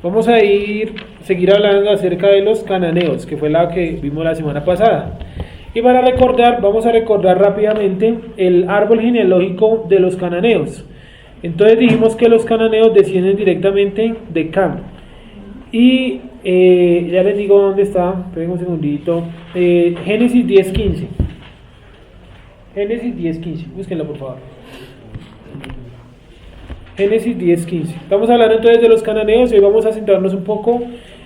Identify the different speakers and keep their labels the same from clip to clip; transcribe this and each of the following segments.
Speaker 1: Vamos a seguir hablando acerca de los cananeos, que fue la que vimos la semana pasada. Y para recordar, vamos a recordar rápidamente el árbol genealógico de los cananeos. Entonces dijimos que los cananeos descienden directamente de Cam. Y ya les digo dónde está, esperen un segundito. Génesis 10:15. Génesis 10:15, búsquenlo por favor. Génesis 10:15. Vamos a hablar entonces de los cananeos y hoy vamos a centrarnos un poco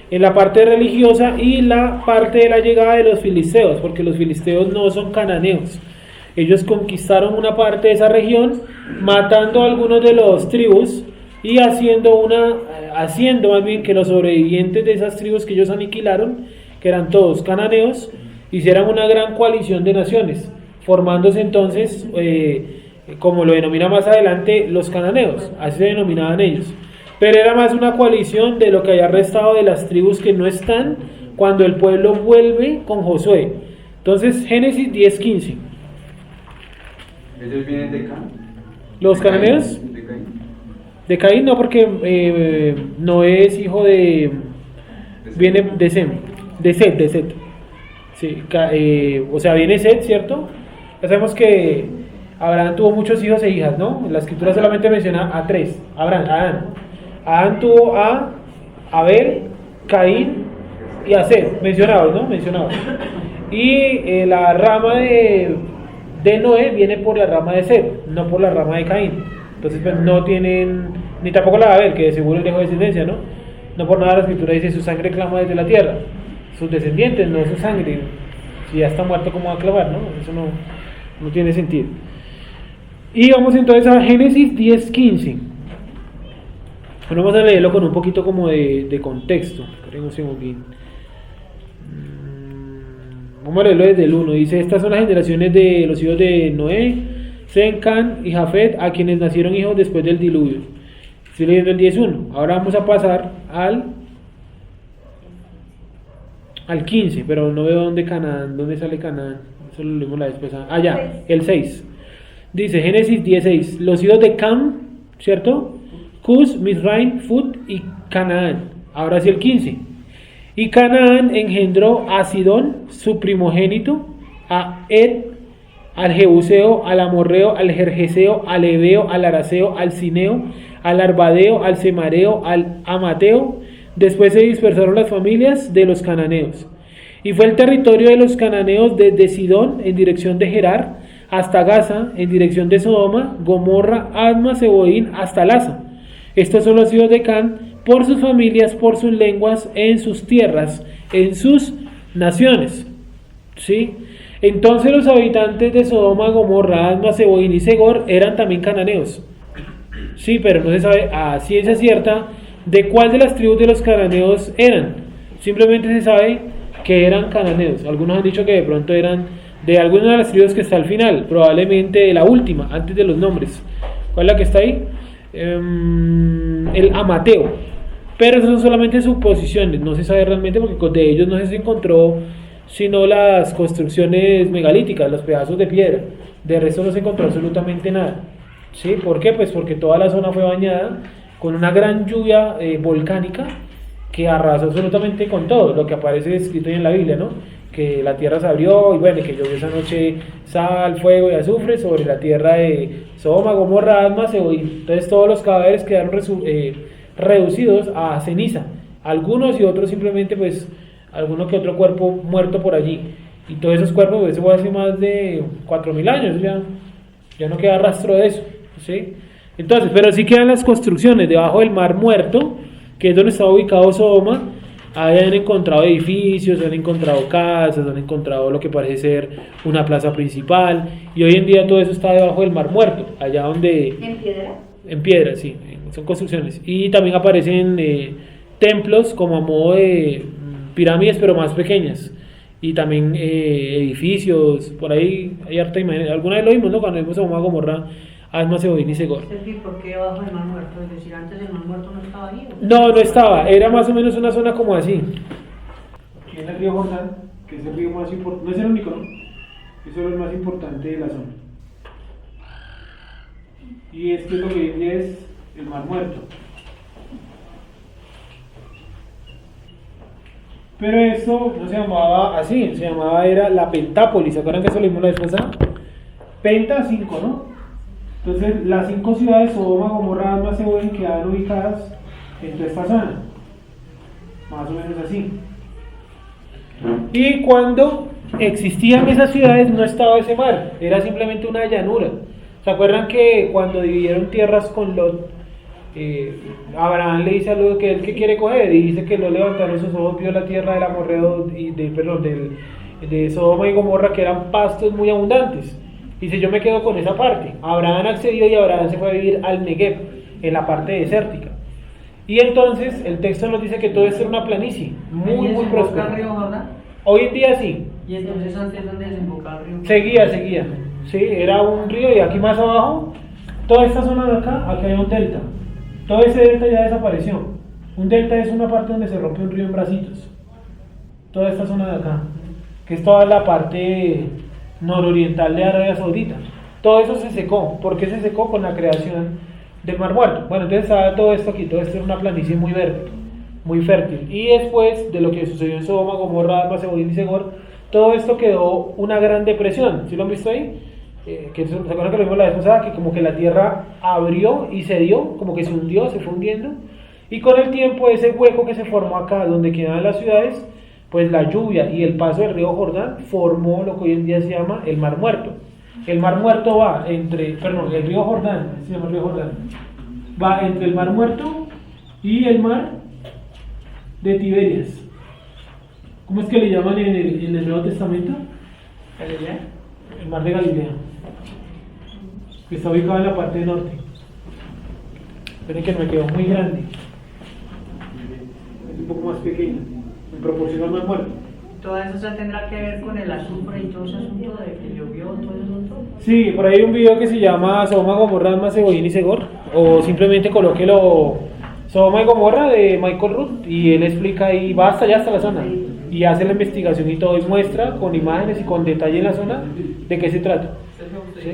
Speaker 1: en la parte religiosa y la parte de la llegada de los filisteos, porque los filisteos no son cananeos. Ellos conquistaron una parte de esa región, matando a algunos de los tribus y haciendo más bien que los sobrevivientes de esas tribus que ellos aniquilaron, que eran todos cananeos, hicieran una gran coalición de naciones, formándose entonces, como lo denomina más adelante, los cananeos, así se denominaban ellos. Pero era más una coalición de lo que había restado de las tribus que no están cuando el pueblo vuelve con Josué. Entonces, Génesis 10:15.
Speaker 2: ¿Ellos vienen de Can?
Speaker 1: ¿Los cananeos?
Speaker 2: ¿De Caín?
Speaker 1: De Caín no, porque Noé es hijo de... viene de Sem, de Set. Sí, o sea, viene Set, ¿cierto? Ya sabemos que Abraham tuvo muchos hijos e hijas, ¿no? La escritura solamente menciona a 3. Adán tuvo a Abel, Caín y a Set, mencionados, ¿no? Mencionados. Y la rama de Noé viene por la rama de Set, no por la rama de Caín. Entonces pues no tienen, ni tampoco la de Abel, que de seguro dejó descendencia, ¿no? No por nada la escritura dice su sangre clama desde la tierra. Sus descendientes, no su sangre. Si ya está muerto, ¿cómo va a clamar, no? Eso no tiene sentido. Y vamos entonces a Génesis 10:15. Bueno, vamos a leerlo con un poquito como de contexto. Vamos a leerlo desde el 1. Dice: estas son las generaciones de los hijos de Noé, Sem, Can y Jafet, a quienes nacieron hijos después del diluvio. Estoy leyendo el 10:1. Ahora vamos a pasar al 15, pero no veo dónde sale Canaán. Eso lo leímos la vez pasada. Ah, ya, el 6. Dice Génesis 10:6. Los hijos de Cam, ¿cierto? Cus, Mizraim, Fut y Canaán. Ahora sí el 15. Y Canaán engendró a Sidón, su primogénito, a Ed, al Jebuseo, al Amorreo, al Gergeseo, al Ebeo, al Araceo, al Cineo, al Arbadeo, al Semareo, al Amateo. Después se dispersaron las familias de los cananeos. Y fue el territorio de los cananeos desde Sidón en dirección de Gerar hasta Gaza, en dirección de Sodoma, Gomorra, Adma, Seboín, hasta Laza. Estos son los hijos de Can, por sus familias, por sus lenguas, en sus tierras, en sus naciones. ¿Sí? Entonces los habitantes de Sodoma, Gomorra, Adma, Seboín y Segor eran también cananeos. Sí, pero no se sabe a ciencia cierta de cuál de las tribus de los cananeos eran. Simplemente se sabe que eran cananeos. Algunos han dicho que de pronto eran de alguna de las tribus que está al final, probablemente de la última, antes de los nombres. ¿Cuál es la que está ahí? El Amateo. Pero eso son solamente suposiciones, no se sabe realmente, porque de ellos no se encontró sino las construcciones megalíticas, los pedazos de piedra. De resto no se encontró absolutamente nada. ¿Sí? ¿Por qué? Pues porque toda la zona fue bañada con una gran lluvia volcánica que arrasó absolutamente con todo, lo que aparece escrito en la Biblia, ¿no? Que la tierra se abrió y bueno, que llovió esa noche sal, fuego y azufre sobre la tierra de Sodoma, Gomorra, Adma, Seboín. Entonces todos los cadáveres quedaron reducidos a ceniza, algunos y otros simplemente pues alguno que otro cuerpo muerto por allí, y todos esos cuerpos, pues, eso fue hace más de 4.000 años, ya no queda rastro de eso, ¿sí? Entonces, pero sí quedan las construcciones debajo del Mar Muerto, que es donde estaba ubicado Sodoma. Ahí han encontrado edificios, han encontrado casas, han encontrado lo que parece ser una plaza principal, y hoy en día todo eso está debajo del Mar Muerto, allá donde...
Speaker 3: ¿En piedra?
Speaker 1: En piedra, sí, son construcciones. Y también aparecen templos como a modo de pirámides, pero más pequeñas. Y también edificios, por ahí hay harta imagen. Alguna vez lo vimos, ¿no? Cuando vimos a Gomorra, Adma, Seboín y Segor.
Speaker 3: Es decir, ¿por qué bajo el Mar Muerto? Es decir, antes el Mar Muerto no estaba ahí.
Speaker 1: No estaba, era más o menos una zona como así. Aquí en el río Jordán, que es el río más importante, no es el único, ¿no? Es solo el más importante de la zona. Y esto es lo que hoy en día es el Mar Muerto. Pero esto no se llamaba así, se llamaba era la Pentápolis. ¿Se acuerdan que eso lo vimos la vez pasada? Penta 5, ¿no? Entonces las 5 ciudades, Sodoma, Gomorra, Adma, Seboín, quedaban ubicadas en toda esta zona. Más o menos así. Y cuando existían esas ciudades no estaba ese mar, era simplemente una llanura. ¿Se acuerdan que cuando dividieron tierras con Lot, Abraham le dice a Lot que él que quiere coger y dice que no levantaron sus ojos, vio la tierra del amorreo y de Sodoma y Gomorra, que eran pastos muy abundantes? Dice, yo me quedo con esa parte. Abraham accedió y Abraham se fue a vivir al Negev, en la parte desértica. Y entonces el texto nos dice que todo esto era una planicie muy próspera.
Speaker 3: ¿El río Jordán?
Speaker 1: Hoy en día sí.
Speaker 3: ¿Y entonces antes dónde desembocaba el río?
Speaker 1: Seguía. Sí, era un río y aquí más abajo, toda esta zona de acá, aquí hay un delta. Todo ese delta ya desapareció. Un delta es una parte donde se rompe un río en bracitos. Toda esta zona de acá, que es toda la parte nororiental de Arabia Saudita. Todo eso se secó. ¿Por qué se secó? Con la creación del Mar Muerto. Bueno, entonces estaba todo esto aquí, todo esto era una planicie muy verde, muy fértil. Y después de lo que sucedió en Sodoma, Gomorra, Adma, Seboín y Segor, todo esto quedó una gran depresión. ¿Sí lo han visto ahí? ¿Se acuerdan que lo vimos la vez pasada? Que como que la tierra abrió y cedió, como que se hundió, se fue hundiendo. Y con el tiempo ese hueco que se formó acá, donde quedaban las ciudades, pues la lluvia y el paso del río Jordán formó lo que hoy en día se llama el Mar Muerto. El Mar Muerto va entre, perdón, el río Jordán, se llama el río Jordán, va entre el Mar Muerto y el mar de Tiberias. ¿Cómo es que le llaman en el Nuevo Testamento?
Speaker 3: ¿Galilea?
Speaker 1: El mar de Galilea, que está ubicado en la parte norte. Esperen que me quedó muy grande, es un poco más pequeño en proporción al Mar Muerto.
Speaker 3: ¿Todo eso tendrá que ver con el azufre y todo ese asunto de que llovió, todo ese asunto?
Speaker 1: Sí, por ahí hay un video que se llama Sodoma, Gomorra, Adma, Seboín y Segor, o simplemente colóquelo Sodoma y Gomorra de Michael Root, y él explica ahí, va hasta allá, hasta la zona, y hace la investigación y todo, y muestra con imágenes y con detalle en la zona de qué se trata. ¿Sí?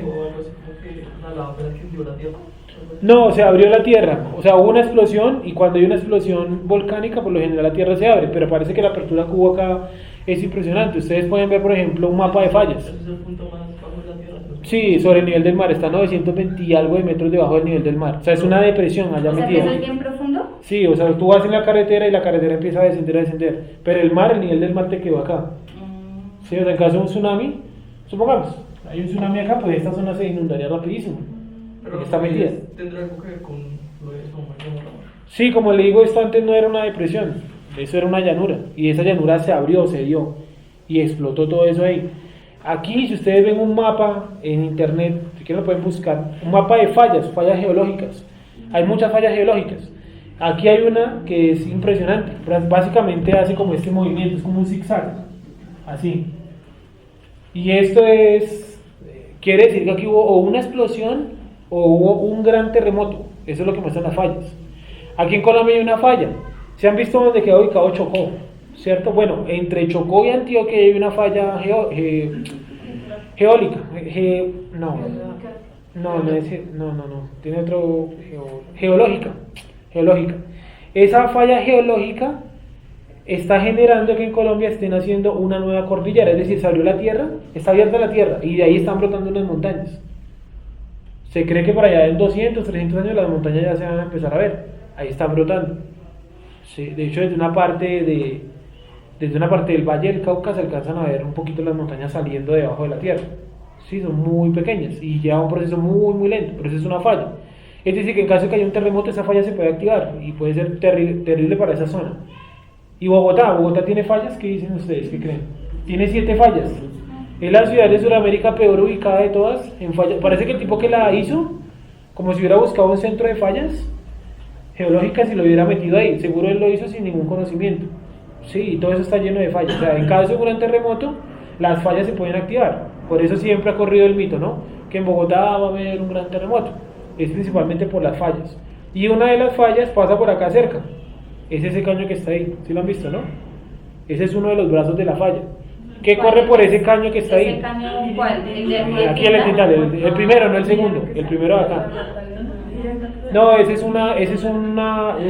Speaker 1: No, se abrió la tierra, o sea, hubo una explosión, y cuando hay una explosión volcánica, por lo general la tierra se abre, pero parece que la apertura que hubo acá es impresionante. Ustedes pueden ver, por ejemplo, un mapa de fallas. Sí, sobre el nivel del mar, está a 920 y algo de metros debajo del nivel del mar. O sea, es una depresión allá metida.
Speaker 2: O sea, que es bien profundo.
Speaker 1: Sí, o sea, tú vas en la carretera y la carretera empieza a descender. Pero el mar, el nivel del mar te quedó acá. Sí, o sea, en caso de un tsunami, supongamos, hay un tsunami acá, pues esta zona se inundaría rapidísimo.
Speaker 4: Pero
Speaker 1: está metida.
Speaker 4: ¿Tendrá algo que ver con lo de Sodoma y Gomorra?
Speaker 1: Sí, como le digo, esto antes no era una depresión, eso era una llanura. Y esa llanura se abrió, se dio y explotó todo eso ahí. Aquí, si ustedes ven un mapa en internet, si quieren lo pueden buscar, un mapa de fallas geológicas. Hay muchas fallas geológicas. Aquí hay una que es impresionante. Básicamente hace como este movimiento, es como un zigzag, así. Y esto quiere decir que aquí hubo o una explosión o hubo un gran terremoto. Eso es lo que muestran las fallas. Aquí en Colombia hay una falla. ¿Se han visto dónde quedó ubicado Chocó? ¿Cierto? Bueno, entre Chocó y Antioquia hay una falla geológica. No, tiene otro geológica. Esa falla geológica está generando que en Colombia estén haciendo una nueva cordillera, es decir, se abrió la tierra, está abierta la tierra y de ahí están brotando unas montañas. Se cree que por allá en 200, 300 años las montañas ya se van a empezar a ver, ahí están brotando. Sí, de hecho, desde una parte del Valle del Cauca se alcanzan a ver un poquito las montañas saliendo debajo de la tierra. Sí, son muy pequeñas y lleva un proceso muy lento, pero eso es una falla. Es decir, que en caso de que haya un terremoto, esa falla se puede activar y puede ser terrible para esa zona. Y Bogotá tiene fallas. ¿Qué dicen ustedes? ¿Qué creen? Tiene 7 fallas. Es la ciudad de Sudamérica peor ubicada de todas en fallas. Parece que el tipo que la hizo, como si hubiera buscado un centro de fallas geológicas y lo hubiera metido ahí. Seguro él lo hizo sin ningún conocimiento. Sí, y todo eso está lleno de fallas. O sea, en caso de un gran terremoto, las fallas se pueden activar. Por eso siempre ha corrido el mito, ¿no? Que en Bogotá va a haber un gran terremoto. Es principalmente por las fallas. Y una de las fallas pasa por acá cerca. Es ese caño que está ahí. ¿Sí lo han visto, no? Ese es uno de los brazos de la falla. ¿Qué corre por ese caño que está ahí?
Speaker 2: ¿Ese caño cuál?
Speaker 1: Aquí el Tintal, el primero, no el segundo. El primero de acá. No, ese es un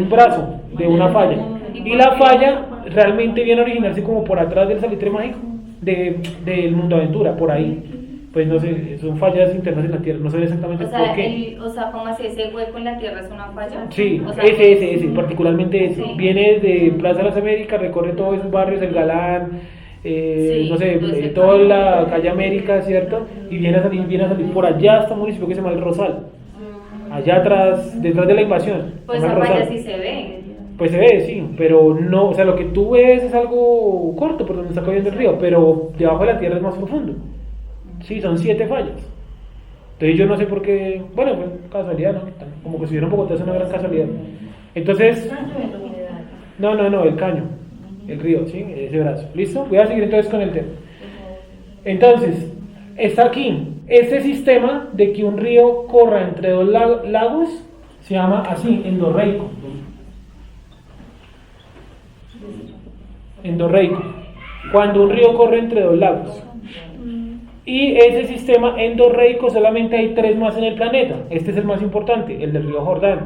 Speaker 1: brazo de una falla.
Speaker 2: tipo
Speaker 1: Y la
Speaker 2: de-
Speaker 1: falla realmente viene a originarse como por atrás del salitre mágico del mundo aventura, por ahí. Pues no sé, son fallas internas en la Tierra, no sé exactamente
Speaker 2: O
Speaker 1: por
Speaker 2: sea,
Speaker 1: qué.
Speaker 2: ¿cómo así ese hueco en la tierra es una falla?
Speaker 1: Sí,
Speaker 2: O sea,
Speaker 1: ese, particularmente ese.
Speaker 2: Sí.
Speaker 1: Viene de Plaza de las Américas, recorre todos esos barrios, el Galán,
Speaker 2: Sí,
Speaker 1: no sé,
Speaker 2: entonces,
Speaker 1: toda la calle América, ¿cierto? Y viene a salir por allá hasta un municipio que se llama El Rosal. Allá atrás, detrás de la invasión.
Speaker 2: Pues
Speaker 1: se
Speaker 2: esa
Speaker 1: llama El
Speaker 2: falla
Speaker 1: Rosal.
Speaker 2: sí se ve.
Speaker 1: Pues se ve, sí, pero no, o sea, lo que tú ves es algo corto por donde está cayendo el río, pero debajo de la tierra es más profundo. Sí, son 7 fallas. Entonces yo no sé por qué, bueno, pues casualidad, ¿no? Como que si hubiera un Bogotá es una gran casualidad. Entonces, no, el caño, el río, ¿sí? Ese brazo. ¿Listo? Voy a seguir entonces con el tema. Entonces, está aquí, este sistema de que un río corra entre dos lagos se llama así, endorreico. Endorreico. Cuando un río corre entre dos lagos. Y ese sistema endorreico solamente hay 3 más en el planeta. Este es el más importante, el del río Jordán.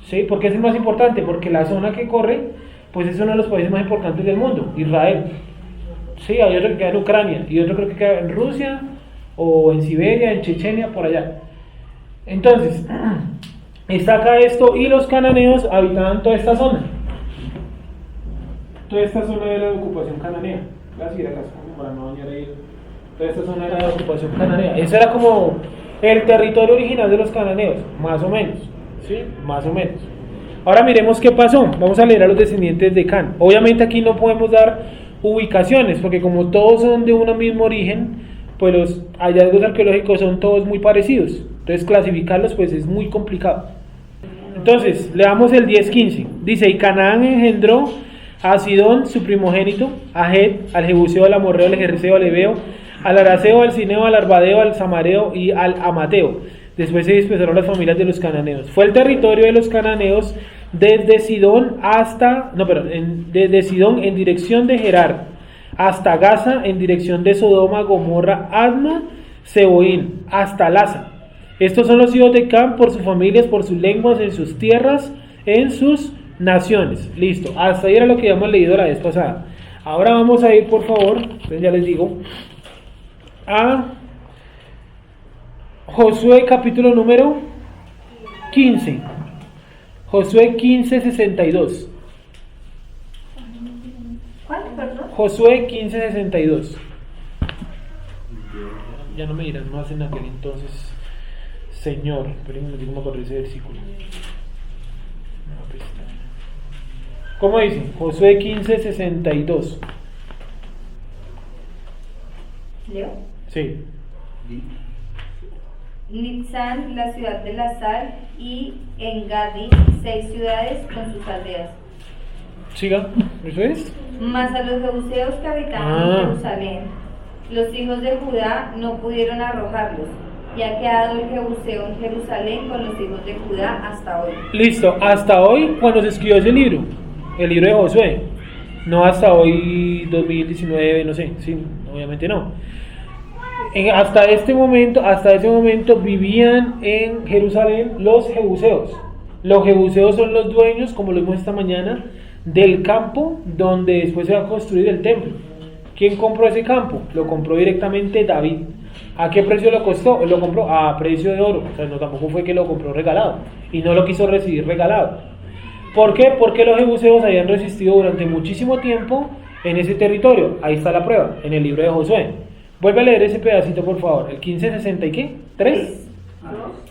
Speaker 1: ¿Sí? ¿Por qué es el más importante? Porque la zona que corre, pues es uno de los países más importantes del mundo, Israel. Sí, hay otro que queda en Ucrania y otro creo que queda en Rusia o en Siberia, en Chechenia, por allá. Entonces, está acá esto y los cananeos habitaban toda esta zona. Toda esta zona era de ocupación cananea. Voy a seguir acá para no dañar ahí. Toda esta zona era de ocupación cananea. Ese era como el territorio original de los cananeos, más o menos. ¿Sí? Más o menos. Ahora miremos qué pasó. Vamos a leer a los descendientes de Can. Obviamente aquí no podemos dar ubicaciones, porque como todos son de un mismo origen, pues los hallazgos arqueológicos son todos muy parecidos. Entonces clasificarlos pues es muy complicado. Entonces, leamos el 10-15. Dice, y Canaán engendró a Sidón, su primogénito, a Het, al Jebuseo, al Amorreo, al Jerjeseo, al Ebeo, al Araceo, al Cineo, al Arbadeo, al Samareo y al Amateo. Después se dispersaron las familias de los cananeos. Fue el territorio de los cananeos desde Sidón desde Sidón en dirección de Gerar, hasta Gaza en dirección de Sodoma, Gomorra, Adma, Seboín, hasta Laza. Estos son los hijos de Cam por sus familias, por sus lenguas, en sus tierras, en sus naciones. Listo, hasta ahí era lo que habíamos leído la vez pasada. Ahora vamos a ir, por favor, entonces ya les digo, a Josué capítulo número 15. Josué 15:62.
Speaker 2: ¿Cuál? Perdón.
Speaker 1: Josué 15:62. Ya no me dirán más en aquel entonces, Señor. Pero me digo cómo ese versículo. ¿Cómo dice? Josué 15:62.
Speaker 2: ¿Leo?
Speaker 1: Sí.
Speaker 2: Nitzán, la ciudad de la sal, y Engadi, 6 ciudades con sus aldeas.
Speaker 1: Siga. ¿Eso es?
Speaker 2: Mas a los jebuseos que habitaban en Jerusalén, los hijos de Judá no pudieron arrojarlos, y ha quedado el jebuseo en Jerusalén con los hijos de Judá hasta hoy.
Speaker 1: Listo. Hasta hoy, cuando se escribió ese libro, el libro de Josué. No hasta hoy, 2019, no sé. Sí, obviamente no. Hasta ese momento vivían en Jerusalén los jebuseos. Los jebuseos son los dueños, como lo vimos esta mañana, del campo donde después se va a construir el templo. ¿Quién compró ese campo? Lo compró directamente David. ¿A qué precio lo costó? Lo compró a precio de oro. O sea, no, tampoco fue que lo compró regalado y no lo quiso recibir regalado. ¿Por qué? Porque los jebuseos habían resistido durante muchísimo tiempo en ese territorio. Ahí está la prueba, en el libro de Josué. Vuelve a leer ese pedacito, por favor. El 15:60 y ¿qué? 3.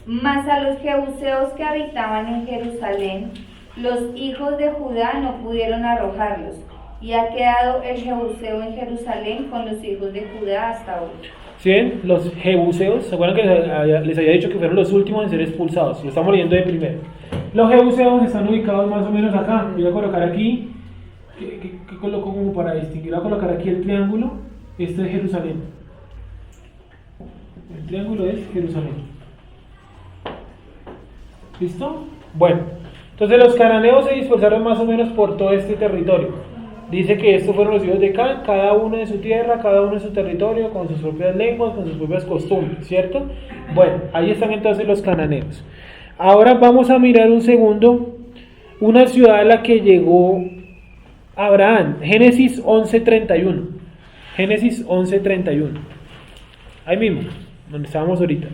Speaker 2: Mas a los jebuseos que habitaban en Jerusalén, los hijos de Judá no pudieron arrojarlos, y ha quedado el jebuseo en Jerusalén con los hijos de Judá hasta hoy.
Speaker 1: ¿Sí ven? Los jebuseos, ¿se acuerdan que les había dicho que fueron los últimos en ser expulsados? Lo estamos leyendo de primero. Los jebuseos están ubicados más o menos acá. Voy a colocar aquí, ¿qué coloco como para distinguir? Voy a colocar aquí el triángulo. Este es Jerusalén. El triángulo es Jerusalén. ¿Listo? Bueno, entonces los cananeos se dispersaron más o menos por todo este territorio. Dice que estos fueron los hijos de Can, cada uno de su tierra, cada uno de su territorio, con sus propias lenguas, con sus propias costumbres, ¿cierto? Bueno, ahí están entonces los cananeos. Ahora vamos a mirar un segundo una ciudad a la que llegó Abraham, Génesis 11:31. Génesis 11:31. Ahí mismo, donde estábamos ahorita.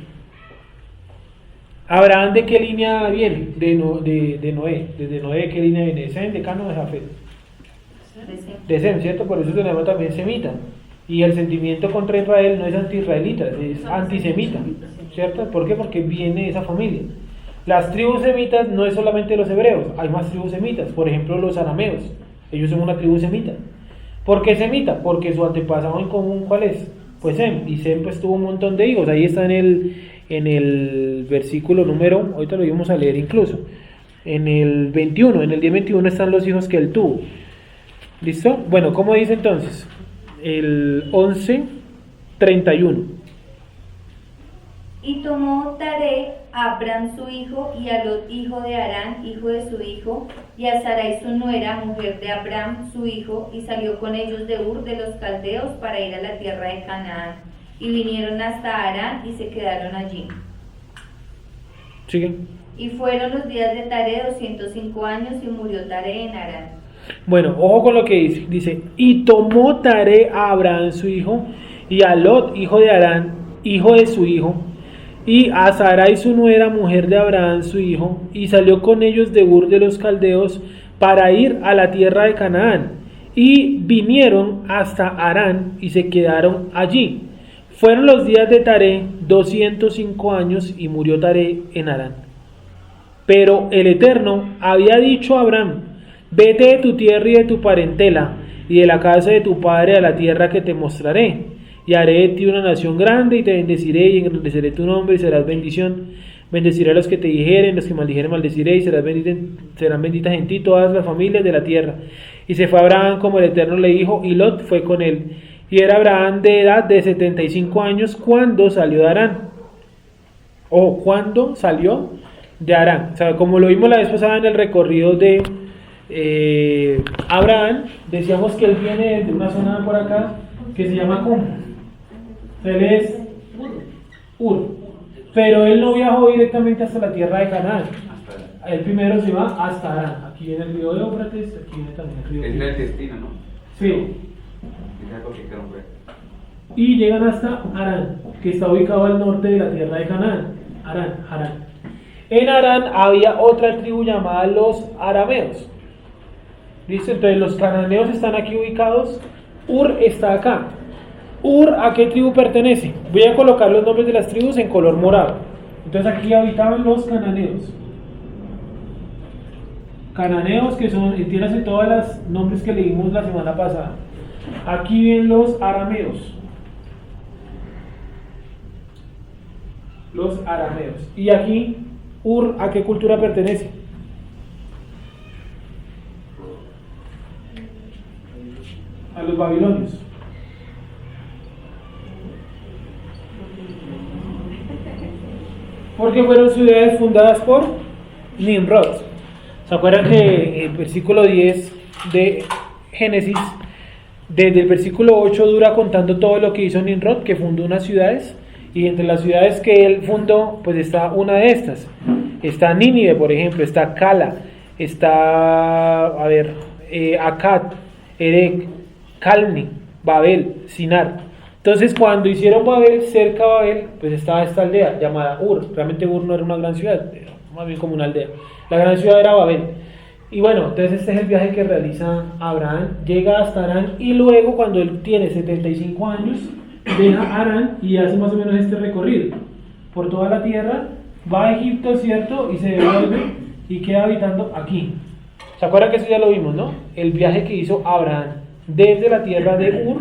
Speaker 1: Abraham, ¿de qué línea viene? De Noé. ¿Desde Noé de qué línea viene? ¿De Sem, de Cano, de Jafet? De Sem, ¿cierto? Por eso se llama también semita. Y el sentimiento contra Israel no es anti-israelita, es antisemita, ¿cierto? ¿Por qué? Porque viene de esa familia. Las tribus semitas no es solamente los hebreos, hay más tribus semitas, por ejemplo los arameos, ellos son una tribu semita. ¿Por qué semita? Porque su antepasado en común, ¿cuál es? Pues Sem, y Sem pues tuvo un montón de hijos, ahí está en el versículo número, ahorita lo íbamos a leer incluso, en el 21, en el 10:21 están los hijos que él tuvo. ¿Listo? Bueno, ¿cómo dice entonces? El 11:31.
Speaker 2: Y tomó Taré a Abram su hijo, y a Lot hijo de Harán, hijo de su hijo, y a Sarai su nuera, mujer de Abram su hijo, y salió con ellos de Ur de los Caldeos para ir a la tierra de Canaán. Y vinieron hasta Harán y se quedaron allí.
Speaker 1: Sigue.
Speaker 2: Y fueron los días de Taré 205 años, y murió Taré en Harán.
Speaker 1: Bueno, ojo con lo que dice. Dice, y tomó Taré a Abraham su hijo, y a Lot hijo de Harán, hijo de su hijo, y a Sarai su nuera, mujer de Abraham su hijo, y salió con ellos de Ur de los Caldeos para ir a la tierra de Canaán, y vinieron hasta Harán y se quedaron allí. Fueron los días de Taré 205 años, y murió Taré en Harán. Pero el Eterno había dicho a Abraham: vete de tu tierra y de tu parentela, y de la casa de tu padre a la tierra que te mostraré, y haré de ti una nación grande, y te bendeciré, y engrandeceré tu nombre, y serás bendición. Bendeciré a los que te dijeren, los que maldijeren maldeciré, y serán benditas en ti todas las familias de la tierra. Y se fue Abraham como el Eterno le dijo, y Lot fue con él. Y era Abraham de edad de 75 años cuando salió de Harán. O cuando salió de Harán. O sea, como lo vimos la vez pasada en el recorrido de Abraham, decíamos que él viene de una zona por acá que se llama Cum. Él es Ur. Pero él no viajó directamente hasta la tierra de Canaán. Él primero se va hasta Harán. Aquí viene el río de Éufrates, aquí viene también el río.
Speaker 5: Es el destino, ¿no?
Speaker 1: Sí. Y llegan hasta Harán, que está ubicado al norte de la tierra de Canaán. Harán. En Harán había otra tribu llamada los arameos. ¿Listo? Entonces los cananeos están aquí ubicados. Ur está acá. Ur, ¿a qué tribu pertenece? Voy a colocar los nombres de las tribus en color morado. Entonces aquí habitaban los cananeos. Cananeos, que son, entiéndase todos los nombres que leímos la semana pasada. Aquí vienen los arameos. Los arameos. Y aquí, Ur, ¿a qué cultura pertenece? A los babilonios. Porque fueron ciudades fundadas por Nimrod. ¿Se acuerdan que el versículo 10 de Génesis, desde el versículo 8 dura contando todo lo que hizo Nimrod, que fundó unas ciudades? Y entre las ciudades que él fundó, pues está una de estas. Está Nínive, por ejemplo, está Cala, está, Akkad, Erech, Calni, Babel, Sinar. Entonces, cuando hicieron Babel, cerca de Babel, pues estaba esta aldea llamada Ur. Realmente Ur no era una gran ciudad, era más bien como una aldea. La gran ciudad era Babel. Y bueno, entonces este es el viaje que realiza Abraham. Llega hasta Harán y luego, cuando él tiene 75 años, deja Harán y hace más o menos este recorrido por toda la tierra. Va a Egipto, ¿cierto? Y se devuelve y queda habitando aquí. ¿Se acuerdan que eso ya lo vimos, no? El viaje que hizo Abraham desde la tierra de Ur,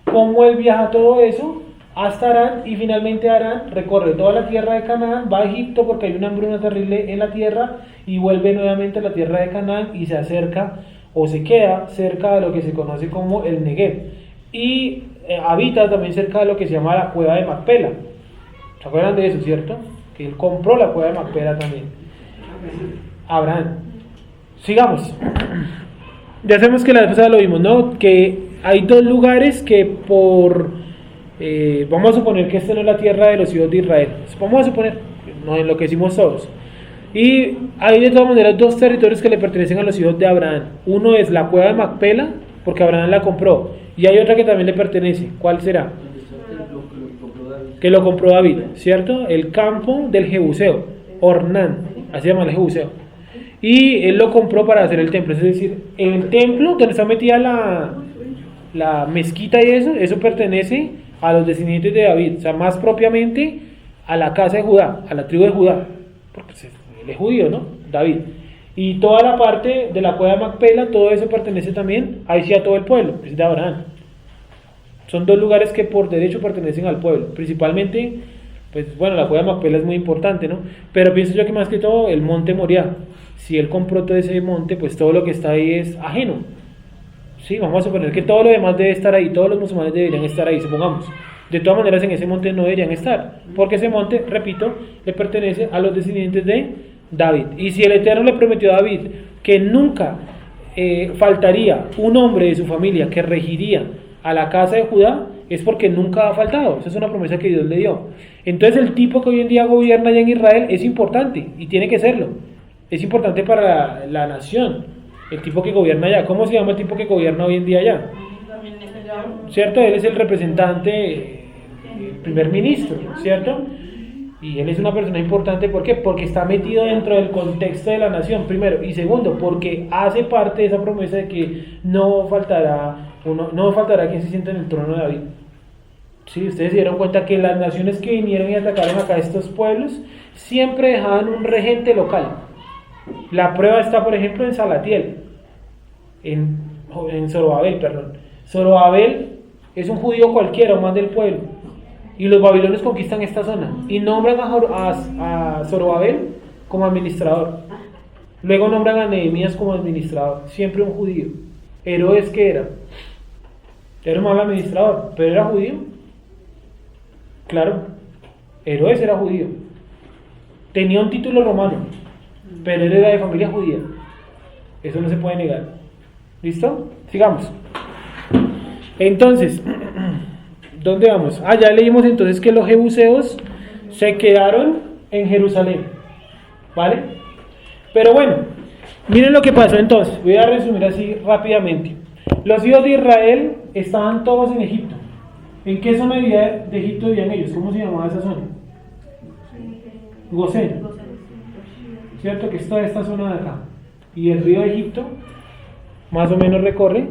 Speaker 1: cómo él viaja todo eso hasta Harán, y finalmente Harán recorre toda la tierra de Canaán, va a Egipto porque hay una hambruna terrible en la tierra, y vuelve nuevamente a la tierra de Canaán y se acerca o se queda cerca de lo que se conoce como el Negev, y habita también cerca de lo que se llama la cueva de Macpela. ¿Se acuerdan de eso, cierto? Que él compró la cueva de Macpela también. Abraham. Sigamos. Ya sabemos que la vez pasada lo vimos, ¿no? Que hay dos lugares que vamos a suponer que esta no es la tierra de los hijos de Israel. Vamos a suponer, nos enloquecimos todos. Y hay de todas maneras dos territorios que le pertenecen a los hijos de Abraham. Uno es la cueva de Macpela, porque Abraham la compró. Y hay otra que también le pertenece. ¿Cuál será? Que lo compró David, ¿cierto? El campo del Jebuseo, Ornán, así se llama el Jebuseo. Y él lo compró para hacer el templo. Es decir, el templo donde está metida la mezquita y eso pertenece a los descendientes de David. O sea, más propiamente a la casa de Judá, a la tribu de Judá. Porque él es judío, ¿no? David. Y toda la parte de la cueva de Macpela, todo eso pertenece también, ahí sí, a todo el pueblo, es de Abraham. Son dos lugares que por derecho pertenecen al pueblo. Principalmente, pues bueno, la cueva de Macpela es muy importante, ¿no? Pero pienso yo que más que todo, el monte Moriah. Si él compró todo ese monte, pues todo lo que está ahí es ajeno. Sí, vamos a suponer que todo lo demás debe estar ahí, todos los musulmanes deberían estar ahí, supongamos. De todas maneras, en ese monte no deberían estar, porque ese monte, repito, le pertenece a los descendientes de David. Y si el Eterno le prometió a David que nunca faltaría un hombre de su familia que regiría a la casa de Judá, es porque nunca ha faltado. Esa es una promesa que Dios le dio. Entonces el tipo que hoy en día gobierna allá en Israel es importante, y tiene que serlo. Es importante para la nación, el tipo que gobierna allá. ¿Cómo se llama el tipo que gobierna hoy en día allá? ¿Cierto? Él es el representante, el primer ministro, ¿cierto? Y él es una persona importante, ¿por qué? Porque está metido dentro del contexto de la nación, primero. Y segundo, porque hace parte de esa promesa de que no faltará quien se sienta en el trono de David. Sí, ustedes se dieron cuenta que las naciones que vinieron y atacaron acá a estos pueblos siempre dejaban un regente local. La prueba está, por ejemplo, en Salatiel, en Zorobabel, perdón. Zorobabel es un judío cualquiera, o más del pueblo, y los babilonios conquistan esta zona y nombran a Zorobabel como administrador. Luego nombran a Nehemías como administrador, siempre un judío. Herodes, ¿qué era? Era un mal administrador, pero era judío. Claro, Herodes era judío, tenía un título romano, pero él era de familia judía. Eso no se puede negar. ¿Listo? Sigamos. Entonces, ¿dónde vamos? Ya leímos entonces que los jebuseos se quedaron en Jerusalén, ¿vale? Pero bueno, miren lo que pasó entonces. Voy a resumir así rápidamente. Los hijos de Israel estaban todos en Egipto. ¿En qué zona de Egipto vivían ellos? ¿Cómo se llamaba esa zona? Gosén, ¿cierto? Que es toda esta zona de acá. Y el río de Egipto más o menos recorre,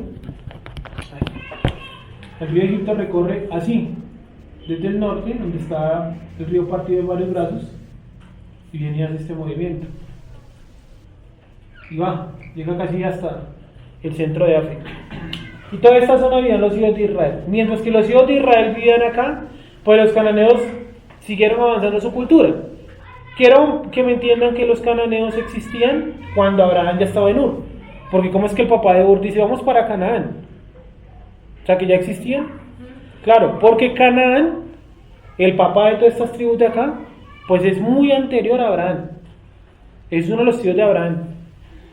Speaker 1: el río de Egipto recorre así, desde el norte, donde está el río partido en varios brazos, y viene y hace este movimiento. Y va, llega casi hasta el centro de África. Y toda esta zona vivían los hijos de Israel. Mientras que los hijos de Israel vivían acá, pues los cananeos siguieron avanzando su cultura. Quiero que me entiendan que los cananeos existían cuando Abraham ya estaba en Ur. Porque ¿cómo es que el papá de Ur dice vamos para Canaán? O sea que ya existían. Claro, porque Canaán, el papá de todas estas tribus de acá, pues es muy anterior a Abraham. Es uno de los tíos de Abraham.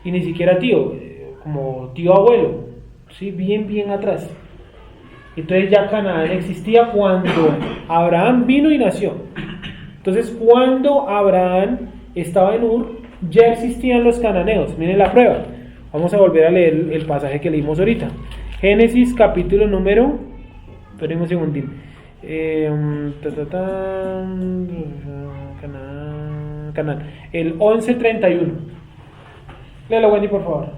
Speaker 1: Y ni siquiera tío, como tío abuelo. ¿Sí? Bien atrás. Entonces ya Canaán existía cuando Abraham vino y nació. Entonces cuando Abraham estaba en Ur, ya existían los cananeos. Miren la prueba. Vamos a volver a leer el pasaje que leímos ahorita. Génesis capítulo número, esperen un segundín. Canaán. El 11:31. Léelo, Wendy, por favor.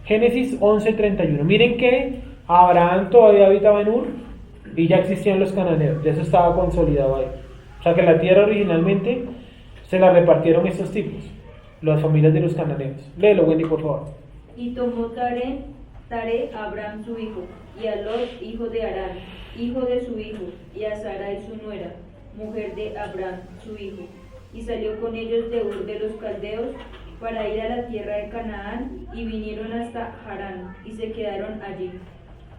Speaker 1: Génesis 11:31. Miren que Abraham todavía habitaba en Ur y ya existían los cananeos. Ya eso estaba consolidado ahí. O sea que la tierra originalmente se la repartieron estos tipos, las familias de los cananeos. Léelo, Wendy, por favor.
Speaker 5: Y tomó Tare a Abraham su hijo, y a Lot, hijo de Harán, hijo de su hijo, y a Sarai su nuera, mujer de Abraham su hijo, y salió con ellos de Ur de los Caldeos para ir a la tierra de Canaán, y vinieron hasta Harán, y se quedaron allí.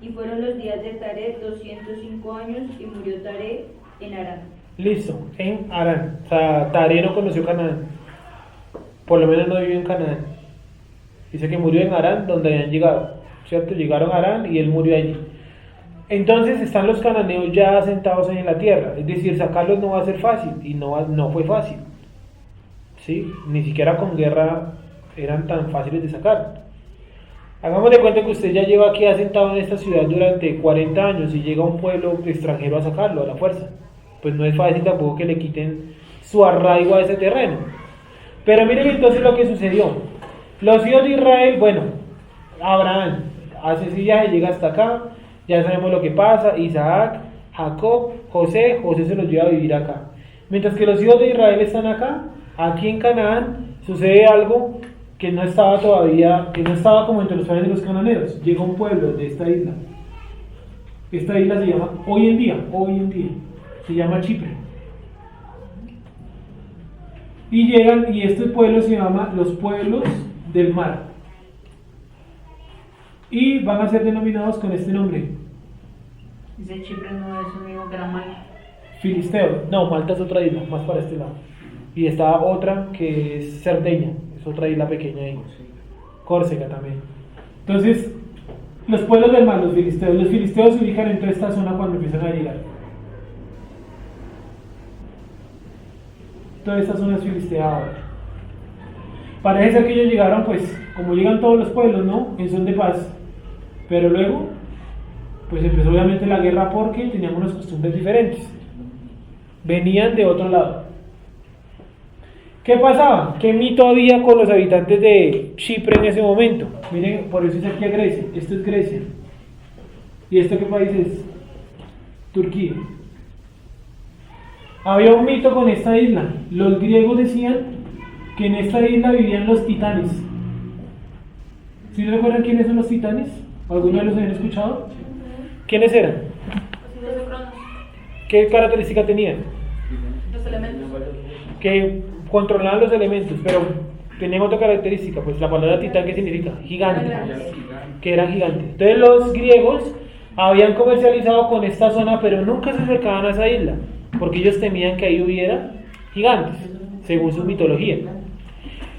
Speaker 5: Y fueron los días de Tare 205 años, y murió Tare en Harán.
Speaker 1: Listo, en Harán. O sea, Tare no conoció Canaán. Por lo menos no vivió en Canaán. Dice que murió en Harán, donde habían llegado. ¿Cierto? Llegaron a Harán y él murió allí. Entonces están los cananeos ya asentados en la tierra. Es decir, sacarlos no va a ser fácil. Y no fue fácil. ¿sí? Ni siquiera con guerra eran tan fáciles de sacar. Hagamos de cuenta que usted ya lleva aquí asentado en esta ciudad durante 40 años y llega un pueblo extranjero a sacarlo a la fuerza. Pues no es fácil tampoco que le quiten su arraigo a ese terreno. Pero miren entonces lo que sucedió. Los hijos de Israel, bueno, Abraham hace ese viaje, llega hasta acá, ya sabemos lo que pasa, Isaac, Jacob, José se los lleva a vivir acá. Mientras que los hijos de Israel están acá, aquí en Canaán, sucede algo que no estaba todavía, que no estaba como entre los planes de los cananeos. Llega un pueblo de esta isla. Esta isla se llama, hoy en día, se llama Chipre. Y llegan, y este pueblo se llama los pueblos del mar. Y van a ser denominados con este nombre.
Speaker 3: Dice Chipre no es un mismo que era Malta.
Speaker 1: Filisteo. No, Malta es otra isla, más para este lado. Y está otra que es Cerdeña, es otra isla pequeña ahí. Córcega también. Entonces, los pueblos del mar, los filisteos se ubican en toda esta zona cuando empiezan a llegar. Toda esta zona es filistea ahora. Parece ser que ellos llegaron, pues, como llegan todos los pueblos, ¿no? En son de paz. Pero luego, pues empezó obviamente la guerra porque tenían unas costumbres diferentes. Venían de otro lado. ¿Qué pasaba? ¿Qué mito había con los habitantes de Chipre en ese momento? Miren, por eso es aquí a Grecia. Esto es Grecia. ¿Y esto qué país es? Turquía. Había un mito con esta isla. Los griegos decían que en esta isla vivían los titanes. ¿Sí recuerdan quiénes son los titanes? ¿Alguno de los habían escuchado? ¿Quiénes eran? ¿Qué característica tenían?
Speaker 6: Los elementos.
Speaker 1: Que controlaban los elementos, pero tenían otra característica, pues la palabra titán, ¿qué significa? Gigante, que eran gigantes. Entonces los griegos habían comercializado con esta zona, pero nunca se acercaban a esa isla, porque ellos temían que ahí hubiera gigantes, según su mitología.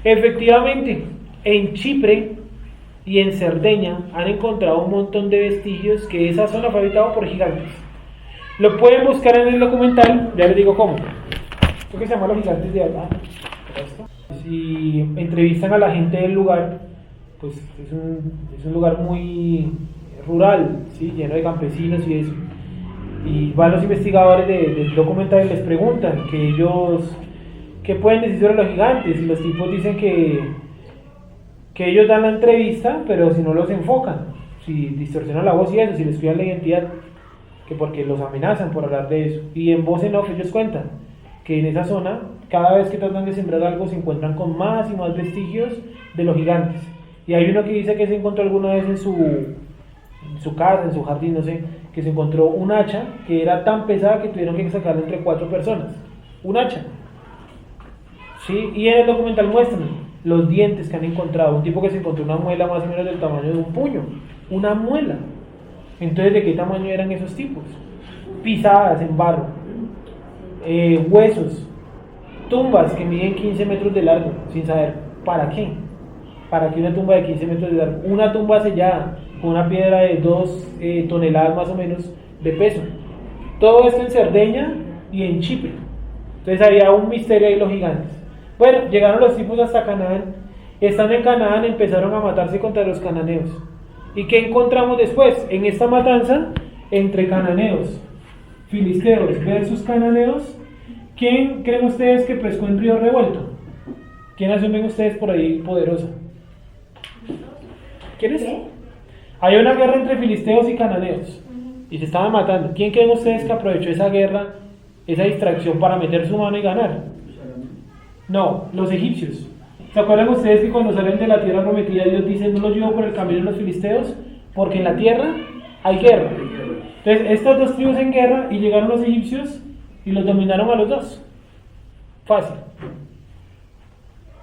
Speaker 1: Efectivamente, en Chipre y en Cerdeña han encontrado un montón de vestigios que esa zona fue habitada por gigantes. Lo pueden buscar en el documental, ya les digo cómo. Esto que se llama Los Gigantes de Alba. Si entrevistan a la gente del lugar, pues es un lugar muy rural, ¿sí? Lleno de campesinos y eso. Y van los investigadores del documental y les preguntan que ellos, ¿qué pueden decir sobre los gigantes? Y los tipos dicen que ellos dan la entrevista, pero si no los enfocan, si distorsionan la voz y eso, si les cuidan la identidad, que porque los amenazan por hablar de eso. Y en voz en off ellos cuentan que en esa zona, cada vez que tratan de sembrar algo, se encuentran con más y más vestigios de los gigantes. Y hay uno que dice que se encontró alguna vez en su casa, en su jardín, no sé, que se encontró un hacha que era tan pesada que tuvieron que sacarla entre 4 personas. Un hacha. ¿Sí? Y en el documental muestran los dientes que han encontrado. Un tipo que se encontró una muela más o menos del tamaño de un puño. Una muela. Entonces, ¿de qué tamaño eran esos tipos? Pisadas en barro. Huesos. Tumbas que miden 15 metros de largo, sin saber para qué. ¿Para qué una tumba de 15 metros de largo? Una tumba sellada con una piedra de 2 toneladas más o menos de peso. Todo esto en Cerdeña y en Chipre. Entonces había un misterio ahí los gigantes. Bueno, llegaron los tipos hasta Canaán. Estando en Canaán empezaron a matarse contra los cananeos. ¿Y qué encontramos después? En esta matanza entre cananeos, filisteos versus cananeos, ¿quién creen ustedes que pescó en río revuelto? ¿Quién asumen ustedes por ahí poderosa? ¿Quién es? Hay una guerra entre filisteos y cananeos y se estaban matando. ¿Quién creen ustedes que aprovechó esa guerra, esa distracción para meter su mano y ganar? No, los egipcios. ¿Se acuerdan ustedes que cuando salen de la tierra prometida Dios dice no los llevo por el camino de los filisteos? Porque en la tierra hay guerra. Entonces estas dos tribus en guerra y llegaron los egipcios y los dominaron a los dos. Fácil.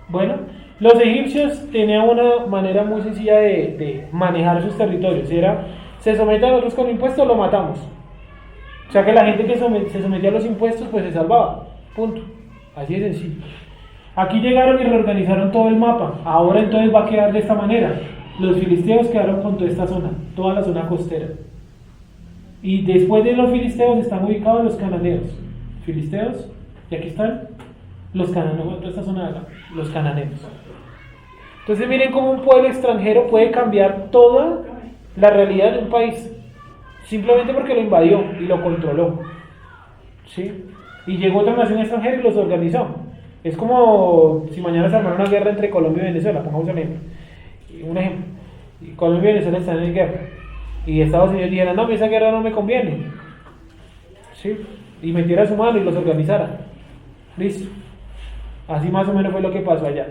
Speaker 1: Bueno, los egipcios tenían una manera muy sencilla de manejar sus territorios. Era, se somete a nosotros con impuestos, lo matamos. O sea que la gente que se sometía a los impuestos pues se salvaba. Punto. Así de sencillo. Aquí llegaron y reorganizaron todo el mapa. Ahora entonces va a quedar de esta manera. Los filisteos quedaron con toda esta zona, toda la zona costera. Y después de los filisteos están ubicados los cananeos. Filisteos, y aquí están Los cananeos, toda esta zona de acá, los cananeos. Entonces miren cómo un pueblo extranjero puede cambiar toda la realidad de un país, simplemente porque lo invadió y lo controló, ¿sí? Y llegó otra nación extranjera y los organizó. Es como si mañana se armara una guerra entre Colombia y Venezuela, pongamos un ejemplo. Y Colombia y Venezuela están en guerra. Y Estados Unidos dijera, no, esa guerra no me conviene, ¿sí? Y metiera su mano y los organizara. Listo. Así más o menos fue lo que pasó allá.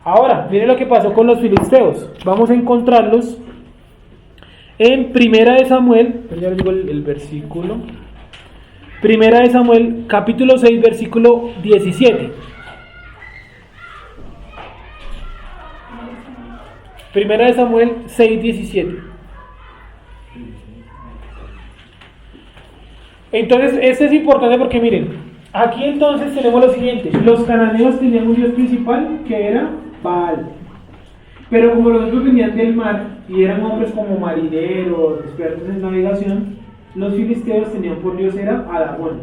Speaker 1: Ahora, miren lo que pasó con los filisteos. Vamos a encontrarlos en Primera de Samuel, ya les digo el versículo. Primera de Samuel, capítulo 6, versículo 17. Primera de Samuel 6, 17. Entonces, esto es importante porque miren, aquí entonces tenemos lo siguiente. Los cananeos tenían un dios principal que era Baal. Pero como los otros venían del mar y eran hombres como marineros, expertos en navegación, los filisteos tenían por dios era a Dagón.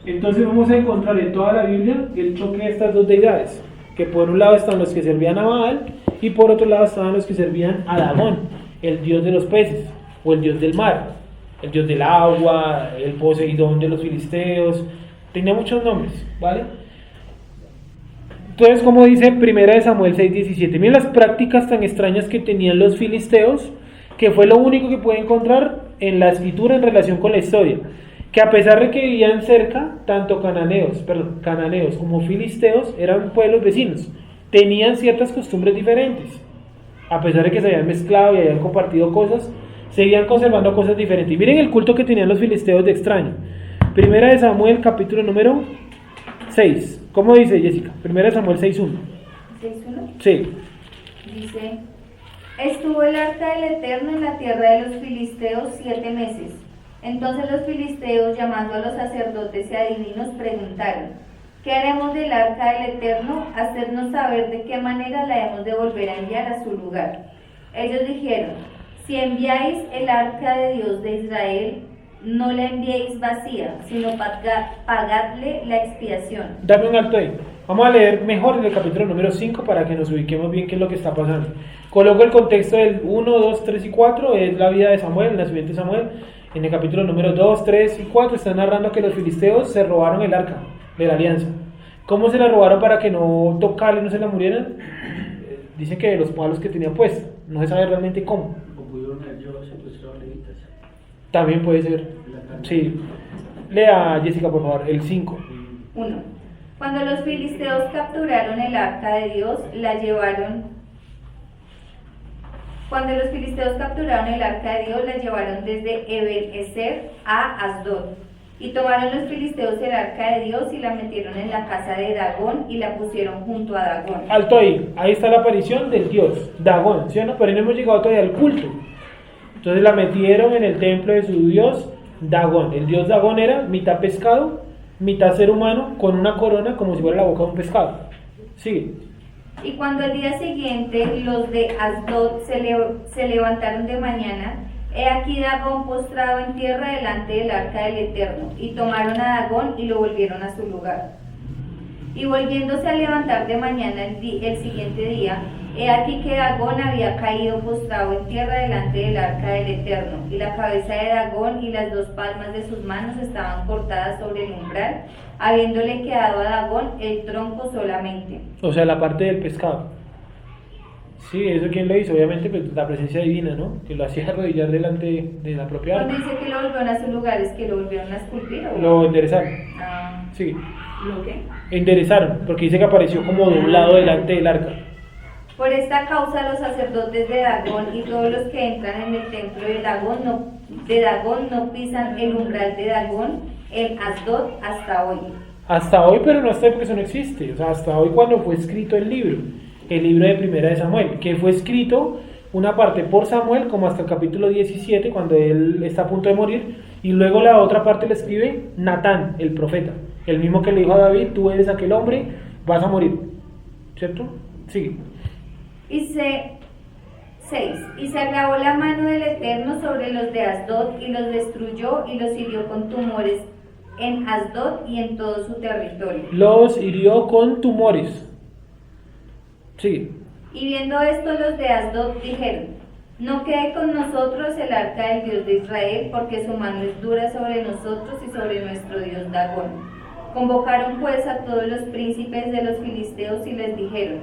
Speaker 1: Entonces vamos a encontrar en toda la Biblia el choque de estas dos deidades, que por un lado están los que servían a Baal y por otro lado estaban los que servían a Dagón, el dios de los peces o el dios del mar, el dios del agua, el Poseidón de los filisteos. Tenía muchos nombres, ¿vale? Entonces, como dice Primera de Samuel 6:17, miren las prácticas tan extrañas que tenían los filisteos, que fue lo único que puede encontrar en la escritura en relación con la historia, que a pesar de que vivían cerca, tanto cananeos como filisteos eran pueblos vecinos, tenían ciertas costumbres diferentes, a pesar de que se habían mezclado y habían compartido cosas, seguían conservando cosas diferentes. Y miren el culto que tenían los filisteos de extraño. Primera de Samuel, capítulo número 6. ¿Cómo dice, Jessica? Primera de Samuel 6:1.
Speaker 2: ¿6:1?
Speaker 1: Sí.
Speaker 2: Dice: estuvo el arca del Eterno en la tierra de los filisteos 7 meses. Entonces los filisteos, llamando a los sacerdotes y adivinos, preguntaron: ¿qué haremos del arca del Eterno? Hacednos saber de qué manera la hemos de volver a enviar a su lugar. Ellos dijeron: si enviáis el arca de Dios de Israel, no la enviéis vacía, sino pagadle la expiación.
Speaker 1: Dame un alto ahí. Vamos a leer mejor en el capítulo número 5 para que nos ubiquemos bien qué es lo que está pasando. Coloco el contexto del 1, 2, 3 y 4, es la vida de Samuel, el nacimiento de Samuel. En el capítulo número 2, 3 y 4 están narrando que los filisteos se robaron el arca de la alianza. ¿Cómo se la robaron para que no tocarle y no se la murieran? Dicen que de los palos que tenía puesto. No se sabe realmente cómo. También puede ser. Sí. Lea, Jessica, por favor, el 5.
Speaker 2: 1. Cuando los filisteos capturaron el arca de Dios, la llevaron. Cuando los filisteos capturaron el arca de Dios, la llevaron desde Ebel-Ezer a Asdod. Y tomaron los filisteos el arca de Dios y la metieron en la casa de Dagón y la pusieron junto a Dagón.
Speaker 1: Alto ahí. Ahí está la aparición del dios Dagón, ¿sí o no? Pero no hemos llegado todavía al culto. Entonces la metieron en el templo de su dios Dagón. El dios Dagón era mitad pescado, mitad ser humano, con una corona como si fuera la boca de un pescado. Sigue.
Speaker 2: Y cuando al día siguiente los de Asdod se levantaron de mañana, he aquí Dagón postrado en tierra delante del arca del Eterno, y tomaron a Dagón y lo volvieron a su lugar. Y volviéndose a levantar de mañana el siguiente día, he aquí que Dagón había caído postrado en tierra delante del arca del Eterno, y la cabeza de Dagón y las 2 palmas de sus manos estaban cortadas sobre el umbral, habiéndole quedado a Dagón el tronco solamente.
Speaker 1: O sea, la parte del pescado. Sí, ¿eso quién lo hizo? Obviamente pues, la presencia divina, ¿no? Que lo hacía arrodillar delante de la propia arca.
Speaker 2: Cuando dice que lo volvieron a su lugar, ¿es que lo volvieron a esculpir o...?
Speaker 1: Lo enderezaron.
Speaker 2: Ah,
Speaker 1: Sí,
Speaker 5: ¿Lo qué?
Speaker 1: enderezaron, porque dice que apareció como doblado delante del arca.
Speaker 2: por esta causa los sacerdotes de Dagón y todos los que entran en el templo de Dagón no pisan el umbral de Dagón en Asdod hasta hoy.
Speaker 1: Hasta hoy, pero no hasta hoy porque eso no existe. O sea, hasta hoy cuando fue escrito el libro de Primera de Samuel, que fue escrito una parte por Samuel como hasta el capítulo 17 cuando él está a punto de morir, y luego la otra parte la escribe Natán, el profeta, el mismo que le dijo a David: tú eres aquel hombre, vas a morir, ¿cierto? Sigue.
Speaker 2: Y se agravó la mano del Eterno sobre los de Asdod y los destruyó y los hirió con tumores en Asdod y en todo su territorio.
Speaker 1: Los hirió con tumores. Sí.
Speaker 2: Y viendo esto los de Asdod dijeron, no quede con nosotros el arca del Dios de Israel, porque su mano es dura sobre nosotros y sobre nuestro Dios Dagón. Convocaron pues a todos los príncipes de los filisteos y les dijeron,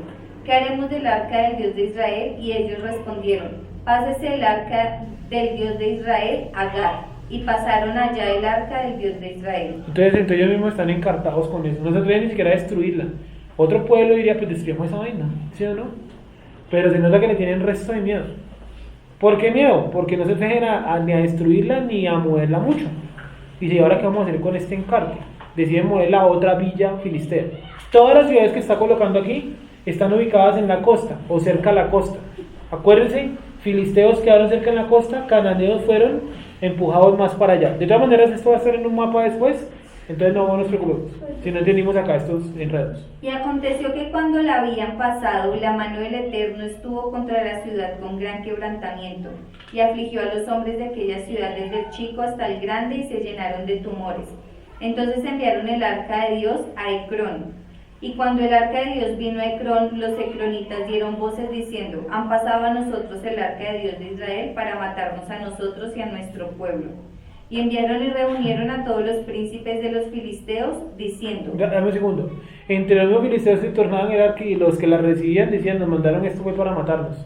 Speaker 2: ¿qué haremos del arca del Dios de Israel? Y ellos respondieron, pásese el arca del Dios de Israel a Gat. Y pasaron allá el arca del Dios de Israel.
Speaker 1: Entonces ellos mismos están encartados con eso. No se atreven ni siquiera a destruirla. Otro pueblo diría, pues destruyamos esa vaina, ¿sí o no? Pero se nota que le tienen resto de miedo. ¿Por qué miedo? Porque no se atreven ni a destruirla ni a moverla mucho. Y si ahora qué vamos a hacer con este encarte, deciden mover la otra villa filistea. Todas las ciudades que está colocando aquí están ubicadas en la costa o cerca a la costa. Acuérdense, filisteos quedaron cerca en la costa, cananeos fueron empujados más para allá. De todas maneras, esto va a estar en un mapa después, entonces no nos preocupemos si no entendimos acá estos enredos.
Speaker 2: Y aconteció que cuando la habían pasado, la mano del Eterno estuvo contra la ciudad con gran quebrantamiento, y afligió a los hombres de aquella ciudad desde el chico hasta el grande, y se llenaron de tumores. Entonces enviaron el arca de Dios a Ecrón. Y cuando el arca de Dios vino a Ecrón, los ecronitas dieron voces diciendo, han pasado a nosotros el arca de Dios de Israel para matarnos a nosotros y a nuestro pueblo. Y enviaron y reunieron a todos los príncipes de los filisteos, diciendo,
Speaker 1: Dame un segundo. Entre los mismos filisteos se tornaban el arca y los que la recibían decían, nos mandaron esto fue para matarnos.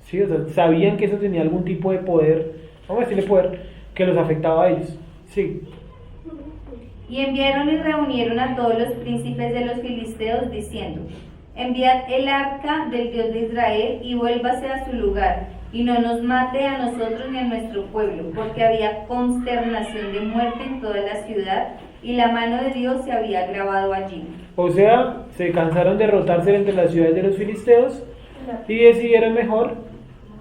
Speaker 1: Sí, o sea, sabían que eso tenía algún tipo de poder, vamos a decirle poder, que los afectaba a ellos. Sí.
Speaker 2: y enviaron y reunieron a todos los príncipes de los filisteos, diciendo, enviad el arca del Dios de Israel y vuélvase a su lugar, y no nos mate a nosotros ni a nuestro pueblo, porque había consternación de muerte en toda la ciudad, y la mano de Dios se había grabado allí.
Speaker 1: O sea, se cansaron de rotarse entre las ciudades de los filisteos y decidieron mejor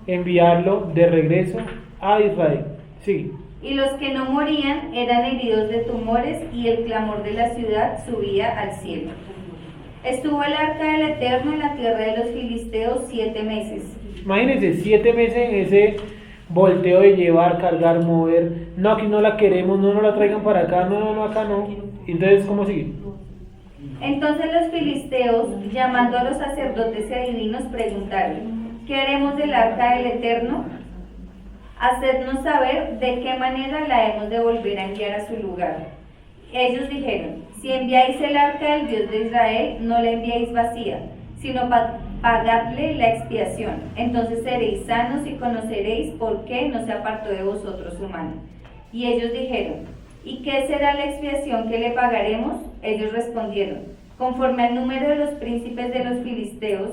Speaker 1: enviarlo de regreso a Israel. Sí.
Speaker 2: Y los que no morían eran heridos de tumores, y el clamor de la ciudad subía al cielo. Estuvo el arca del Eterno en la tierra de los filisteos 7 meses.
Speaker 1: Imagínense, 7 meses en ese volteo de llevar, cargar, mover. No, aquí no la queremos, no nos la traigan para acá, no, acá no. Entonces, ¿cómo sigue?
Speaker 2: Entonces los filisteos, llamando a los sacerdotes y adivinos, preguntaron, ¿qué haremos del arca del Eterno? Hacednos saber de qué manera la hemos de volver a enviar a su lugar. Ellos dijeron, si enviáis el arca del Dios de Israel, no la enviéis vacía, sino pagadle la expiación. Entonces seréis sanos y conoceréis por qué no se apartó de vosotros su mano. Y ellos dijeron, ¿y qué será la expiación que le pagaremos? Ellos respondieron, conforme al número de los príncipes de los filisteos,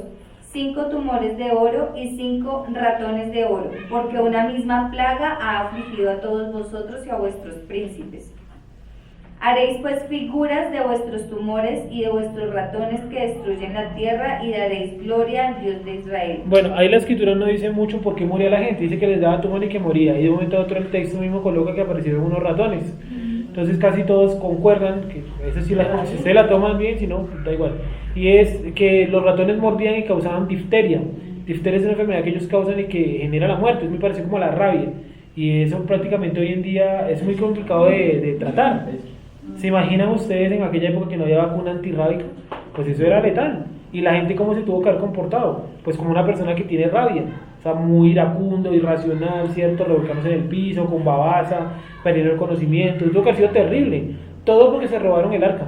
Speaker 2: 5 tumores de oro y 5 ratones de oro, porque una misma plaga ha afligido a todos vosotros y a vuestros príncipes. Haréis pues figuras de vuestros tumores y de vuestros ratones que destruyen la tierra, y daréis gloria al Dios de Israel.
Speaker 1: Bueno, ahí la escritura no dice mucho por qué moría la gente, dice que les daba tumor y que moría, y de un momento a otro el texto mismo coloca que aparecieron unos ratones. Entonces casi todos concuerdan, que eso sí, si ustedes la toman bien, si no, da igual. Y es que los ratones mordían y causaban difteria. Difteria es una enfermedad que ellos causan y que genera la muerte, es muy parecido como a la rabia. Y eso prácticamente hoy en día es muy complicado de tratar. ¿Se imaginan ustedes en aquella época que no había vacuna antirrábica? Pues eso era letal. ¿Y la gente cómo se tuvo que haber comportado? Pues como una persona que tiene rabia. O sea, muy iracundo, irracional, ¿cierto? Revolcándose en el piso, con babasa, perdiendo el conocimiento. Tuvo que haber sido terrible. Todo porque se robaron el arca.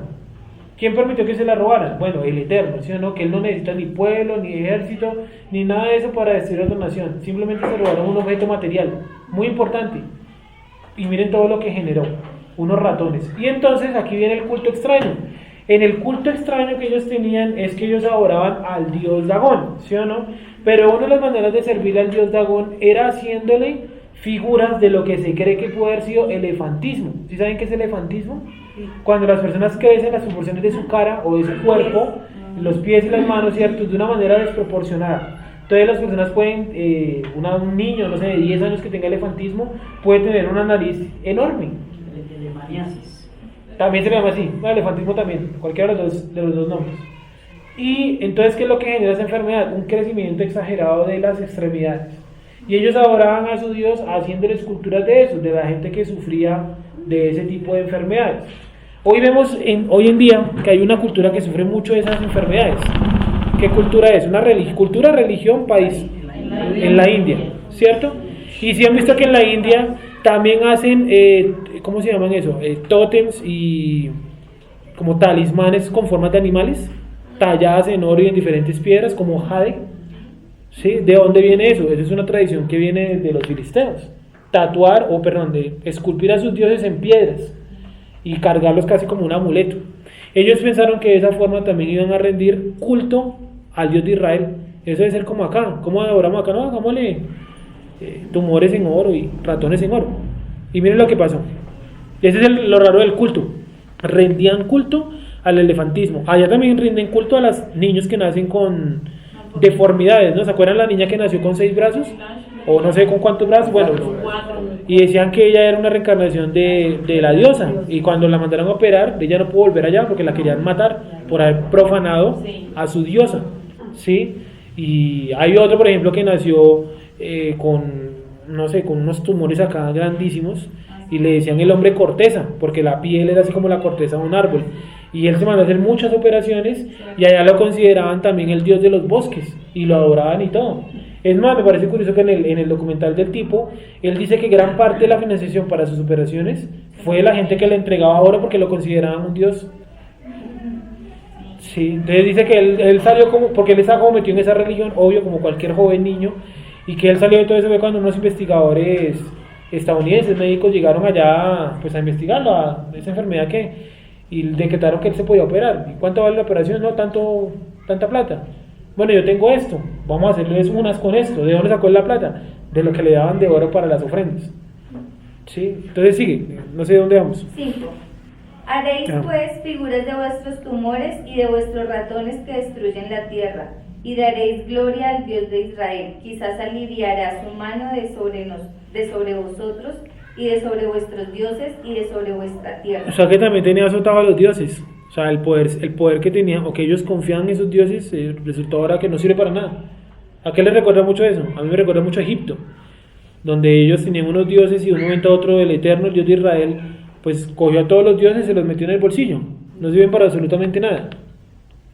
Speaker 1: ¿Quién permitió que se la robaran? Bueno, el Eterno, ¿sí o no? Que él no necesita ni pueblo, ni ejército, ni nada de eso para destruir a otra nación. Simplemente se robaron un objeto material, muy importante. Y miren todo lo que generó, unos ratones. Y entonces aquí viene el culto extraño. En el culto extraño que ellos tenían es que ellos adoraban al dios Dagón, ¿sí o no? Pero una de las maneras de servir al dios Dagón era haciéndole figuras de lo que se cree que puede haber sido elefantismo. ¿Sí saben qué es elefantismo? Cuando las personas crecen las proporciones de su cara o de su cuerpo, los pies y las manos, ¿cierto? De una manera desproporcionada. Entonces las personas pueden, un niño, no sé, de 10 años que tenga elefantismo, puede tener una nariz enorme.
Speaker 3: Telemaniasis.
Speaker 1: También se le llama así, no, elefantismo también, cualquiera de los dos nombres. Y entonces, ¿qué es lo que genera esa enfermedad? Un crecimiento exagerado de las extremidades. Y ellos adoraban a su Dios haciéndole esculturas de eso, de la gente que sufría de ese tipo de enfermedades. Hoy vemos hoy en día que hay una cultura que sufre mucho de esas enfermedades. ¿Qué cultura es? Una cultura, religión, país. En la India, ¿cierto? Y si han visto que en la India también hacen, ¿cómo se llaman eso? Tótems y como talismanes con formas de animales, talladas en oro y en diferentes piedras, como jade. ¿Sí? ¿De dónde viene eso? Esa es una tradición que viene de los filisteos. De esculpir a sus dioses en piedras y cargarlos casi como un amuleto. Ellos pensaron que de esa forma también iban a rendir culto al Dios de Israel. Eso debe ser como acá. ¿Cómo adoramos acá? No, hagámosle tumores en oro y ratones en oro. Y miren lo que pasó. Ese es lo raro del culto. Rendían culto al elefantismo. Allá también rinden culto a los niños que nacen con deformidades, ¿no? ¿Se acuerdan la niña que nació con 6 brazos? O no sé con cuántos brazos, bueno. Y decían que ella era una reencarnación de la diosa. Y cuando la mandaron a operar, ella no pudo volver allá porque la querían matar por haber profanado a su diosa. ¿Sí? Y hay otro, por ejemplo, que nació con unos tumores acá grandísimos y le decían el hombre corteza, porque la piel era así como la corteza de un árbol. Y él se mandó a hacer muchas operaciones y allá lo consideraban también el dios de los bosques y lo adoraban y todo. Es más, me parece curioso que en el documental del tipo, él dice que gran parte de la financiación para sus operaciones fue la gente que le entregaba oro porque lo consideraban un dios. Sí, entonces dice que él salió porque él estaba como metido en esa religión, obvio, como cualquier joven niño, y que él salió de todo eso fue cuando unos investigadores estadounidenses, médicos, llegaron allá pues a investigarlo, a esa enfermedad y decretaron que él se podía operar. ¿Y cuánto vale la operación? No, tanta plata. Bueno, yo tengo esto, vamos a hacerles unas con esto. ¿De dónde sacó la plata? De lo que le daban de oro para las ofrendas. ¿Sí? Entonces sigue, no sé de dónde vamos.
Speaker 2: 5. Haréis pues figuras de vuestros tumores y de vuestros ratones que destruyen la tierra, y daréis gloria al Dios de Israel. Quizás aliviará su mano de sobre vosotros, y de sobre vuestros dioses, y de sobre vuestra tierra.
Speaker 1: O sea que también tenía azotado a los dioses. O sea, el poder que tenían, o que ellos confiaban en esos dioses, resultó ahora que no sirve para nada. ¿A qué les recuerda mucho eso? A mí me recuerda mucho a Egipto, donde ellos tenían unos dioses y de un momento a otro el Eterno, el Dios de Israel, pues cogió a todos los dioses y se los metió en el bolsillo. No sirven para absolutamente nada.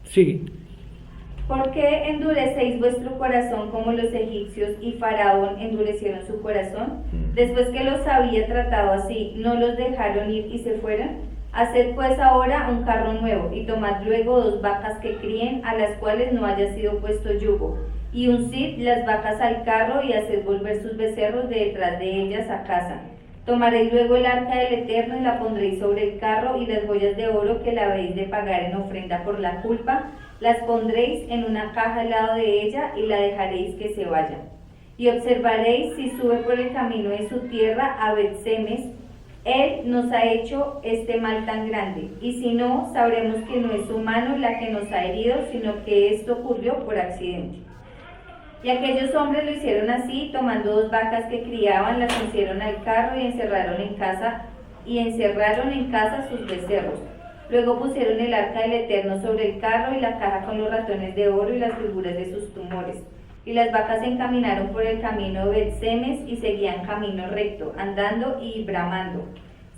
Speaker 1: Sigue.
Speaker 2: ¿Por qué endurecéis vuestro corazón como los egipcios y Faraón endurecieron su corazón? Después que los había tratado así, ¿no los dejaron ir y se fueron? Haced pues ahora un carro nuevo, y tomad luego 2 vacas que críen, a las cuales no haya sido puesto yugo, y uncid las vacas al carro, y haced volver sus becerros de detrás de ellas a casa. Tomaréis luego el arca del Eterno y la pondréis sobre el carro, y las joyas de oro que la habéis de pagar en ofrenda por la culpa, las pondréis en una caja al lado de ella, y la dejaréis que se vaya. Y observaréis si sube por el camino de su tierra a Bet-Semes. Él nos ha hecho este mal tan grande, y si no, sabremos que no es su mano la que nos ha herido, sino que esto ocurrió por accidente. Y aquellos hombres lo hicieron así, tomando 2 vacas que criaban, las pusieron al carro y encerraron en casa sus becerros. Luego pusieron el arca del Eterno sobre el carro y la caja con los ratones de oro y las figuras de sus tumores. Y las vacas se encaminaron por el camino de Bet-Semes y seguían camino recto, andando y bramando,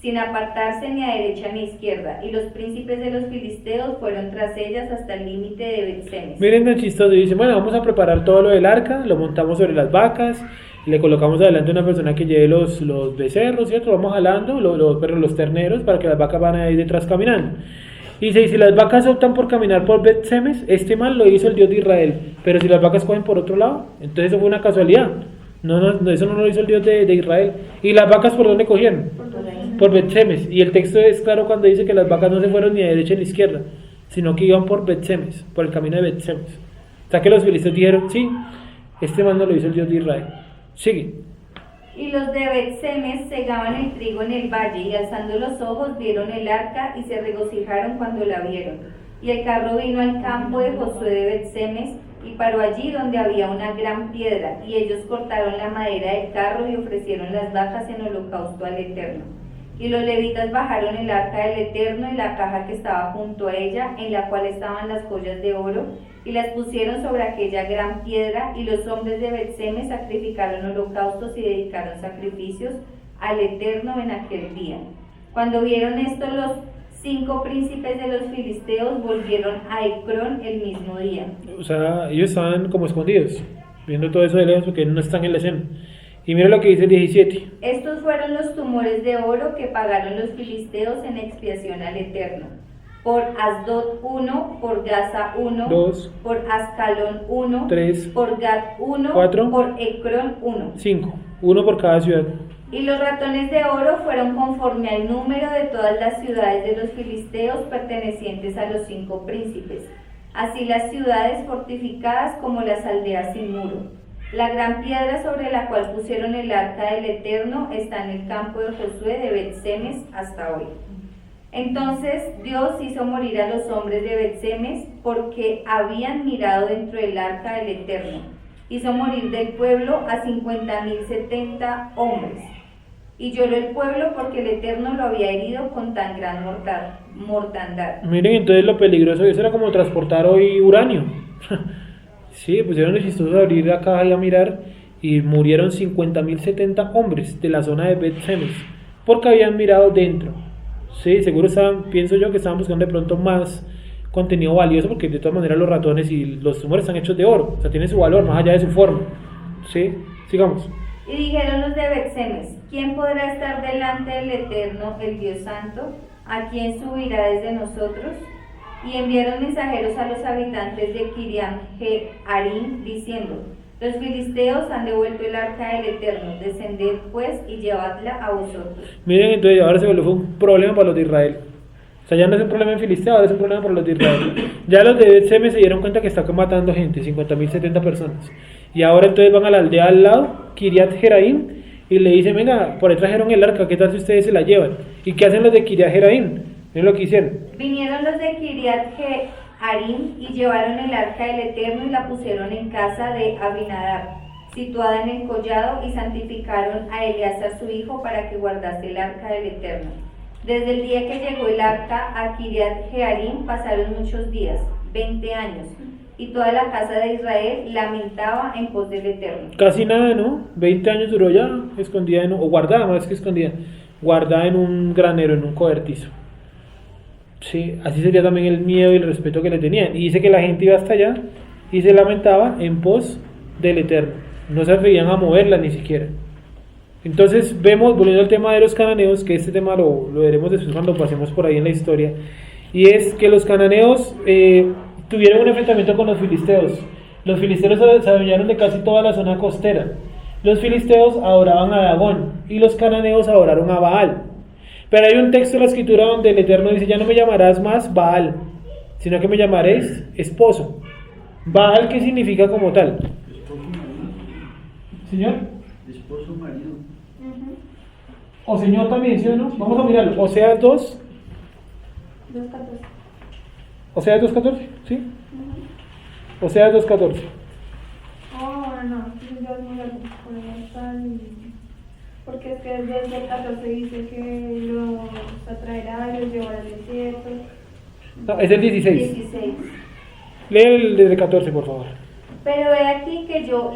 Speaker 2: sin apartarse ni a derecha ni a izquierda. Y los príncipes de los filisteos fueron tras ellas hasta el límite de Bet-Semes.
Speaker 1: Miren tan chistoso, dicen, bueno, vamos a preparar todo lo del arca, lo montamos sobre las vacas, le colocamos adelante una persona que lleve los becerros, ¿cierto? Vamos jalando los terneros para que las vacas van ahí detrás caminando. Y dice, y si las vacas optan por caminar por Bet-Semes, este mal lo hizo el Dios de Israel. Pero si las vacas cogen por otro lado, entonces eso fue una casualidad. No, eso no lo hizo el Dios de Israel. ¿Y las vacas por dónde cogieron? Por Bet-Semes. Y el texto es claro cuando dice que las vacas no se fueron ni a derecha ni a izquierda, sino que iban por Bet-Semes, por el camino de Bet-Semes. O sea que los filisteos dijeron, sí, este mal no lo hizo el Dios de Israel. Sigue.
Speaker 2: Y los de Bet-Semes segaban el trigo en el valle, y alzando los ojos vieron el arca, y se regocijaron cuando la vieron. Y el carro vino al campo de Josué de Bet-Semes, y paró allí donde había una gran piedra, y ellos cortaron la madera del carro y ofrecieron las vacas en holocausto al Eterno. Y los levitas bajaron el arca del Eterno y la caja que estaba junto a ella, en la cual estaban las joyas de oro, y las pusieron sobre aquella gran piedra, y los hombres de Bet-Semes sacrificaron holocaustos y dedicaron sacrificios al Eterno en aquel día. Cuando vieron esto, los 5 príncipes de los filisteos volvieron a Ecrón el mismo día.
Speaker 1: O sea, ellos estaban como escondidos, viendo todo eso de lejos porque no están en la escena. Y mira lo que dice el 17.
Speaker 2: Estos fueron los tumores de oro que pagaron los filisteos en expiación al Eterno. Por Asdod 1, por Gaza 1,
Speaker 1: 2,
Speaker 2: por Ascalón 1,
Speaker 1: 3,
Speaker 2: por Gat 1,
Speaker 1: 4,
Speaker 2: por Ecrón 1.
Speaker 1: 5, uno por cada ciudad.
Speaker 2: Y los ratones de oro fueron conforme al número de todas las ciudades de los filisteos pertenecientes a los 5 príncipes, así las ciudades fortificadas como las aldeas sin muro. La gran piedra sobre la cual pusieron el arca del Eterno está en el campo de Josué de Bet-Semes hasta hoy. Entonces Dios hizo morir a los hombres de Bet-Semes porque habían mirado dentro del arca del Eterno. Hizo morir del pueblo a 50.070 hombres. Y lloró el pueblo porque el Eterno lo había herido con tan gran mortandad.
Speaker 1: Miren entonces lo peligroso, eso era como transportar hoy uranio. Sí, pusieron el chistoso de abrir la caja y a mirar, y murieron 50.070 hombres de la zona de Bet-Semes porque habían mirado dentro. Sí, seguro estaban, pienso yo que estaban buscando de pronto más contenido valioso, porque de todas maneras los ratones y los tumores están hechos de oro, o sea, tienen su valor más allá de su forma. Sí, sigamos.
Speaker 2: Y dijeron los de Bet-Semes: ¿quién podrá estar delante del Eterno, el Dios Santo? ¿A quién subirá desde nosotros? Y enviaron mensajeros a los habitantes de Kiriam Jearim, diciendo: los filisteos han devuelto el arca del Eterno, descended pues y llevadla a vosotros.
Speaker 1: Miren, entonces ahora se volvió un problema para los de Israel. O sea, ya no es un problema en Filisteo, ahora es un problema para los de Israel. Ya los de Bet-Semes se dieron cuenta que está matando gente, 50.070 personas. Y ahora entonces van a la aldea al lado, Kiriat Jearim, y le dicen: venga, por ahí trajeron el arca, ¿qué tal si ustedes se la llevan? ¿Y qué hacen los de Kiriat Jearim? Miren lo que hicieron.
Speaker 2: Vinieron los de Kiriat Jearim y llevaron el arca del Eterno y la pusieron en casa de Abinadab, situada en el collado, y santificaron a Eleazar su hijo para que guardase el arca del Eterno. Desde el día que llegó el arca a Kiriat Jearim pasaron muchos días, 20 años, y toda la casa de Israel lamentaba en pos del Eterno.
Speaker 1: Casi nada, ¿no? 20 años duró ya escondida, o guardada, más que escondida, guardada en un granero, en un cobertizo. Sí, así sería también el miedo y el respeto que le tenían. Y dice que la gente iba hasta allá y se lamentaba en pos del Eterno. No se atrevían a moverla ni siquiera. Entonces vemos, volviendo al tema de los cananeos, que este tema lo veremos después cuando pasemos por ahí en la historia, y es que los cananeos tuvieron un enfrentamiento con los filisteos. Los filisteos se adueñaron de casi toda la zona costera. Los filisteos adoraban a Dagón y los cananeos adoraron a Baal. Pero hay un texto de la escritura donde el Eterno dice: ya no me llamarás más Baal, sino que me llamaréis esposo. Baal, ¿qué significa como tal?
Speaker 6: Esposo marido.
Speaker 1: Señor.
Speaker 6: Esposo marido.
Speaker 1: O señor también, ¿sí o no? Vamos a mirarlo. Oseas 2.
Speaker 2: 2:14.
Speaker 1: Oseas 2:14, ¿sí? Oseas 2:14.
Speaker 7: Oh, no, ya es muy largo, por ahí está porque es que desde el 14 dice que los atraerá y los llevará al desierto.
Speaker 1: No, es el 16.
Speaker 2: 16.
Speaker 1: Lee el desde 14, por favor.
Speaker 2: Pero he aquí que yo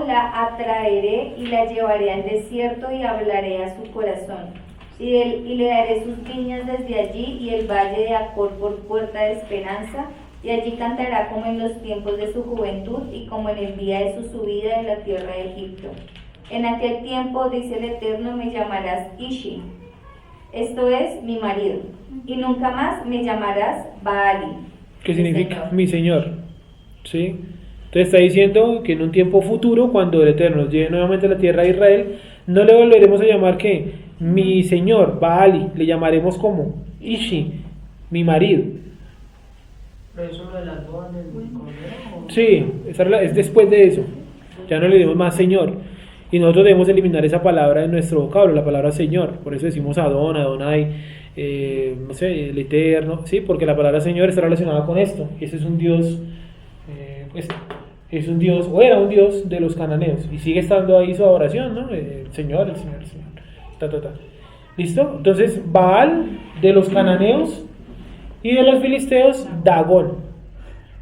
Speaker 2: la atraeré y la llevaré al desierto y hablaré a su corazón. Y le daré sus viñas desde allí y el valle de Acor por puerta de esperanza. Y allí cantará como en los tiempos de su juventud y como en el día de su subida de la tierra de Egipto. En aquel tiempo, dice el Eterno, me llamarás Ishi, esto es, mi marido, y nunca más me llamarás Baali.
Speaker 1: ¿Qué significa?
Speaker 2: Señor.
Speaker 1: Mi Señor. ¿Sí? Entonces está diciendo que en un tiempo futuro, cuando el Eterno nos lleve nuevamente a la tierra de Israel, no le volveremos a llamar que mi Señor, Baali, le llamaremos como Ishi, mi marido.
Speaker 4: ¿Pero eso lo de las bodas del cordero?
Speaker 1: Sí, es después de eso. Ya no le diremos más Señor. Y nosotros debemos eliminar esa palabra de nuestro vocablo, la palabra Señor. Por eso decimos Adón, Adonai, no sé, el Eterno. Sí, porque la palabra Señor está relacionada con esto. Y ese es un Dios, es un Dios, o era un Dios de los cananeos. Y sigue estando ahí su adoración, ¿no? El Señor. Ta. ¿Listo? Entonces, Baal de los cananeos y de los filisteos, Dagón.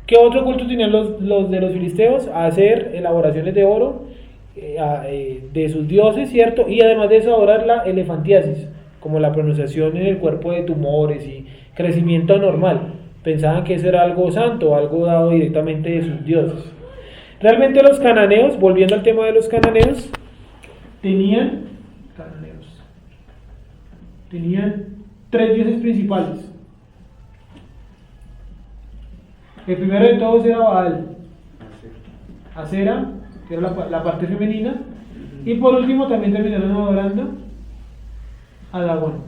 Speaker 1: ¿Qué otro culto tenían los de los filisteos? Hacer elaboraciones de oro de sus dioses, ¿cierto? Y además de eso adorar la elefantiasis, como la pronunciación en el cuerpo de tumores y crecimiento anormal. Pensaban que eso era algo santo, algo dado directamente de sus dioses. Realmente los cananeos, volviendo al tema de los cananeos, tenían tres dioses principales. El primero de todos era Baal, Acera, que era la parte femenina, y por último también terminaron adorando a Dagón.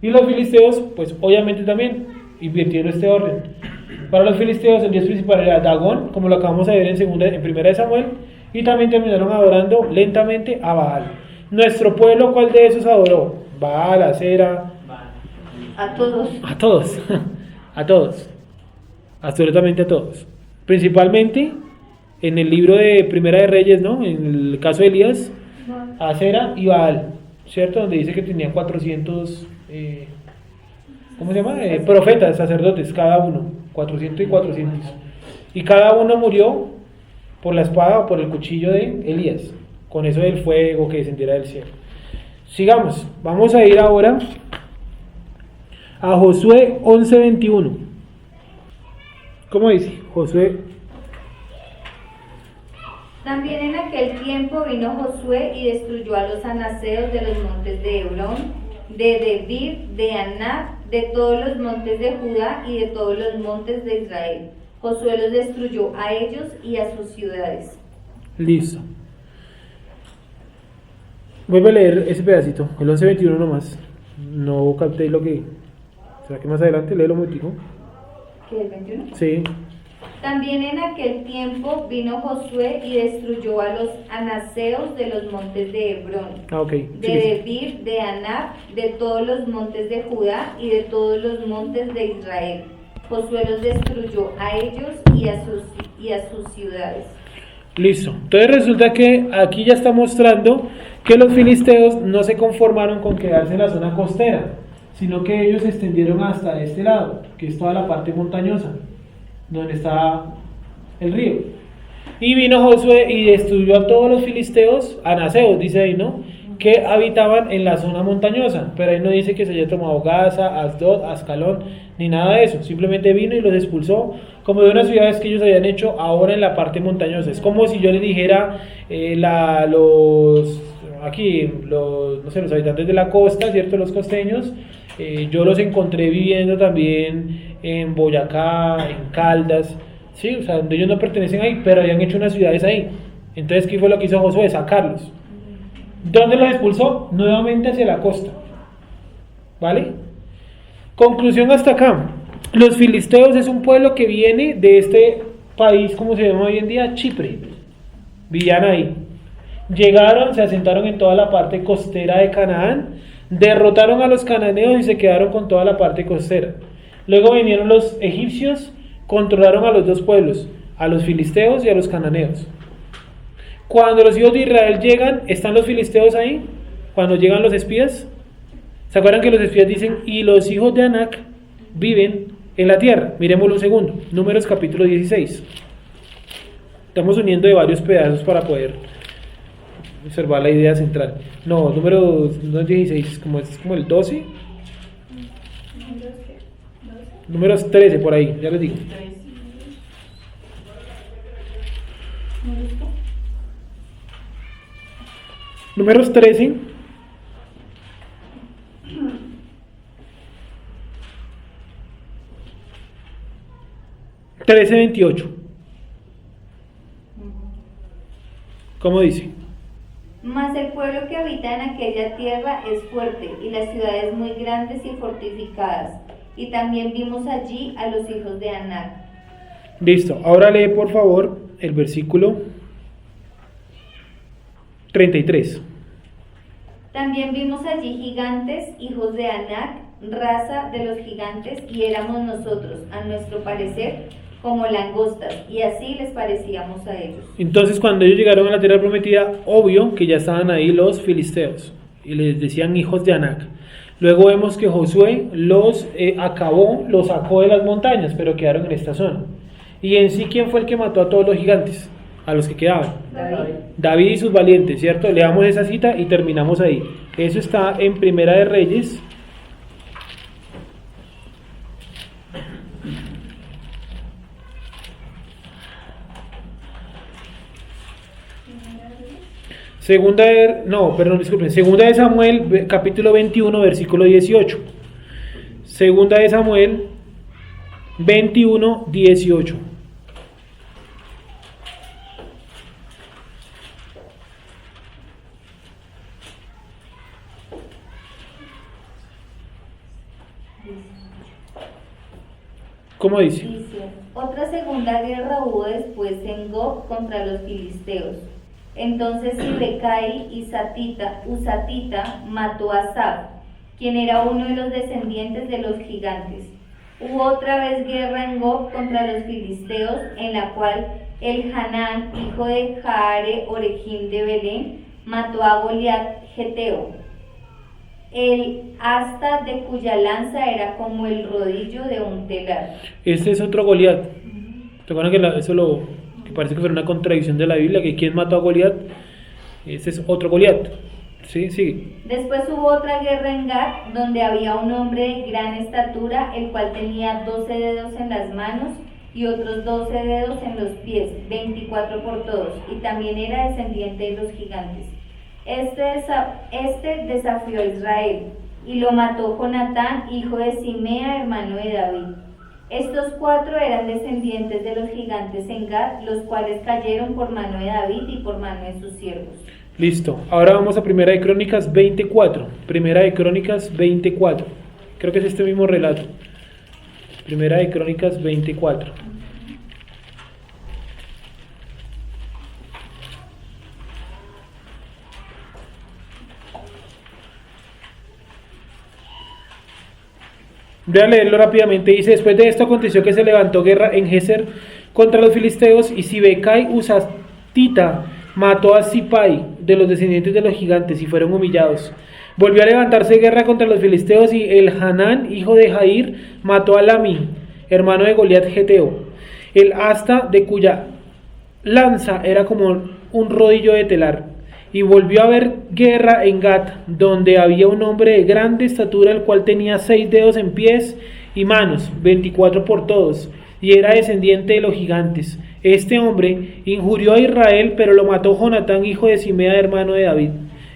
Speaker 1: Y los filisteos, pues obviamente también invirtieron este orden. Para los filisteos el dios principal era Dagón, como lo acabamos de ver en primera de Samuel, y también terminaron adorando lentamente a Baal. Nuestro pueblo, ¿cuál de esos adoró? Baal, Acera,
Speaker 2: A todos.
Speaker 1: a todos, a todos, absolutamente a todos. Principalmente en el libro de Primera de Reyes, ¿no? En el caso de Elías, Acera y Baal, ¿cierto? Donde dice que tenían 400, ¿cómo se llama? Profetas, sacerdotes, cada uno, 400 y 400. Y cada uno murió por la espada o por el cuchillo de Elías, con eso del fuego que descendiera del cielo. Sigamos, vamos a ir ahora a Josué 11:21. ¿Cómo dice? Josué.
Speaker 2: También en aquel tiempo vino Josué y destruyó a los anaseos de los montes de Hebrón, de Debir, de Anac, de todos los montes de Judá y de todos los montes de Israel. Josué los destruyó a ellos y a sus ciudades.
Speaker 1: Listo. Vuelve a leer ese pedacito, el 11:21 nomás. No capté lo que... ¿Será que más adelante léelo un momentico?
Speaker 2: ¿Qué, el 21?
Speaker 1: Sí.
Speaker 2: También en aquel tiempo vino Josué y destruyó a los anaseos de los montes de Hebrón,
Speaker 1: Ah, ok.
Speaker 2: de
Speaker 1: Sí, sí.
Speaker 2: Debir, de Anac, de todos los montes de Judá y de todos los montes de Israel. Josué los destruyó a ellos y a sus ciudades.
Speaker 1: Listo. Entonces resulta que aquí ya está mostrando que los filisteos no se conformaron con quedarse en la zona costera, sino que ellos se extendieron hasta este lado, que es toda la parte montañosa, donde está el río. Y vino Josué y destruyó a todos los filisteos, anaseos, dice ahí, ¿no? Que habitaban en la zona montañosa, pero ahí no dice que se haya tomado Gaza, Asdod, Ascalón, ni nada de eso. Simplemente vino y los expulsó, como de unas ciudades que ellos habían hecho ahora en la parte montañosa. Es como si yo les dijera los habitantes de la costa, ¿cierto? Los costeños, yo los encontré viviendo también en Boyacá, en Caldas, sí, o sea, donde ellos no pertenecen ahí, pero habían hecho unas ciudades ahí. Entonces, ¿qué fue lo que hizo Josué? Sacarlos. ¿Dónde los expulsó? Nuevamente hacia la costa. ¿Vale? Conclusión hasta acá. Los filisteos es un pueblo que viene de este país, como se llama hoy en día, Chipre. Vivían ahí. Llegaron, se asentaron en toda la parte costera de Canaán, derrotaron a los cananeos y se quedaron con toda la parte costera. Luego vinieron los egipcios, controlaron a los dos pueblos, a los filisteos y a los cananeos. Cuando los hijos de Israel llegan, ¿están los filisteos ahí? Cuando llegan los espías, ¿se acuerdan que los espías dicen, y los hijos de Anac viven en la tierra? Miremoslo un segundo, Números capítulo 16. Estamos uniendo de varios pedazos para poder observar la idea central. No, números no es 16, es como el 12. Números 13 por ahí, ya les digo. Números 13. Trece 28. ¿Cómo dice?
Speaker 2: Mas el pueblo que habita en aquella tierra es fuerte, y las ciudades muy grandes y fortificadas. Y también vimos allí a los hijos de Anac.
Speaker 1: Listo. Ahora lee por favor el versículo 33.
Speaker 2: También vimos allí gigantes, hijos de Anac, raza de los gigantes, y éramos nosotros, a nuestro parecer, como langostas, y así les parecíamos a ellos.
Speaker 1: Entonces, cuando ellos llegaron a la tierra prometida, obvio que ya estaban ahí los filisteos. y les decían hijos de Anac. Luego vemos que Josué los acabó, los sacó de las montañas, pero quedaron en esta zona. Y en sí, ¿quién fue el que mató a todos los gigantes? A los que quedaban. David y sus valientes, ¿cierto? Leamos esa cita y terminamos ahí. Eso está en Primera de Reyes. Segunda de Samuel, capítulo 21, versículo 18. Segunda de Samuel 21, 18. ¿Cómo dice?
Speaker 2: Dice, otra segunda guerra hubo después en Gob contra los filisteos. Entonces Sibecai y Usatita mató a Sab, quien era uno de los descendientes de los gigantes. Hubo otra vez guerra en Gob contra los filisteos, en la cual el Hanán, hijo de Jaare Orejim de Belén, mató a Goliat Geteo, el asta de cuya lanza era como el rodillo de un telar.
Speaker 1: Este es otro Goliat. ¿Recuerdan que que parece que fue una contradicción de la Biblia, que quién mató a Goliat? Este es otro Goliat. Sí, sigue.
Speaker 2: Después hubo otra guerra en Gat, donde había un hombre de gran estatura, el cual tenía 12 dedos en las manos y otros 12 dedos en los pies, 24 por todos, y también era descendiente de los gigantes. Este desafió a Israel, y lo mató Jonatán, hijo de Simea, hermano de David. Estos 4 eran descendientes de los gigantes en Gad, los cuales cayeron por mano de David y por mano de sus siervos.
Speaker 1: Listo, ahora vamos a Primera de Crónicas 24. Primera de Crónicas 24. Creo que es este mismo relato. Primera de Crónicas 24. Voy a leerlo rápidamente. Dice: después de esto aconteció que se levantó guerra en Geser contra los filisteos, y Sibecai Usatita mató a Sipai de los descendientes de los gigantes, y fueron humillados. Volvió a levantarse guerra contra los filisteos, y el Hanán, hijo de Jair, mató a Lami, hermano de Goliat Geteo, el asta de cuya lanza era como un rodillo de telar. Y volvió a haber guerra en Gat, donde había un hombre de grande estatura, el cual tenía 6 dedos en pies y manos, 24 por todos, y era descendiente de los gigantes. Este hombre injurió a Israel, pero lo mató Jonatán, hijo de Simea, hermano de David.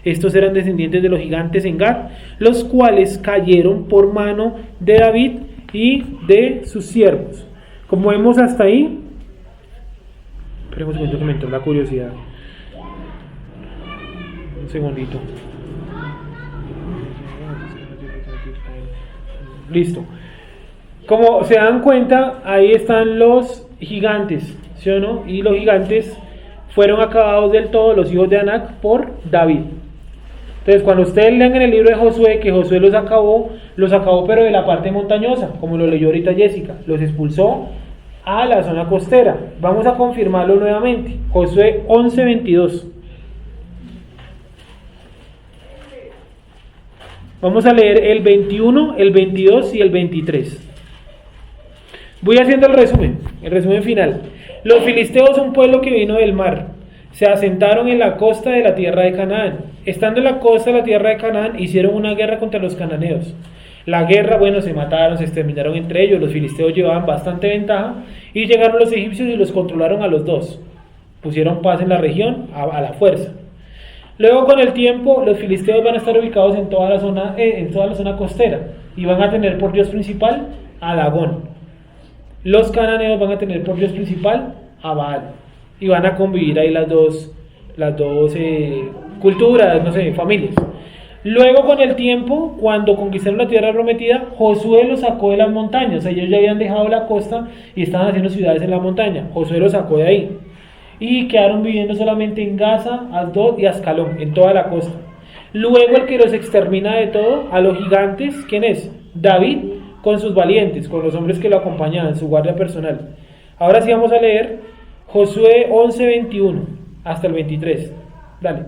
Speaker 1: Estos eran descendientes de los gigantes en Gat, los cuales cayeron por mano de David y de sus siervos. Como vemos hasta ahí, esperemos un momento que me entró la curiosidad. Un segundito. Listo. Como se dan cuenta, ahí están los gigantes, ¿sí o no? Y los gigantes fueron acabados del todo, los hijos de Anac, por David. Entonces, cuando ustedes lean en el libro de Josué, que Josué los acabó pero de la parte montañosa, como lo leyó ahorita Jessica, los expulsó a la zona costera. Vamos a confirmarlo nuevamente. Josué 11:22. Vamos a leer el 21, el 22 y el 23. Voy haciendo el resumen final. Los filisteos, un pueblo que vino del mar, se asentaron en la costa de la tierra de Canaán. Estando en la costa de la tierra de Canaán, hicieron una guerra contra los cananeos. La guerra, se mataron, se exterminaron entre ellos. Los filisteos llevaban bastante ventaja y llegaron los egipcios y los controlaron a los dos. Pusieron paz en la región a la fuerza. Luego, con el tiempo, los filisteos van a estar ubicados en toda la zona costera y van a tener por dios principal a Dagón. Los cananeos van a tener por dios principal a Baal y van a convivir ahí las dos culturas, familias. Luego, con el tiempo, cuando conquistaron la tierra prometida, Josué los sacó de las montañas. Ellos ya habían dejado la costa y estaban haciendo ciudades en la montaña. Josué los sacó de ahí. Y quedaron viviendo solamente en Gaza, Asdod y Ascalón, en toda la costa. Luego el que los extermina de todo, a los gigantes, ¿quién es? David, con sus valientes, con los hombres que lo acompañaban, su guardia personal. Ahora sí vamos a leer Josué 11:21 hasta el 23. Dale.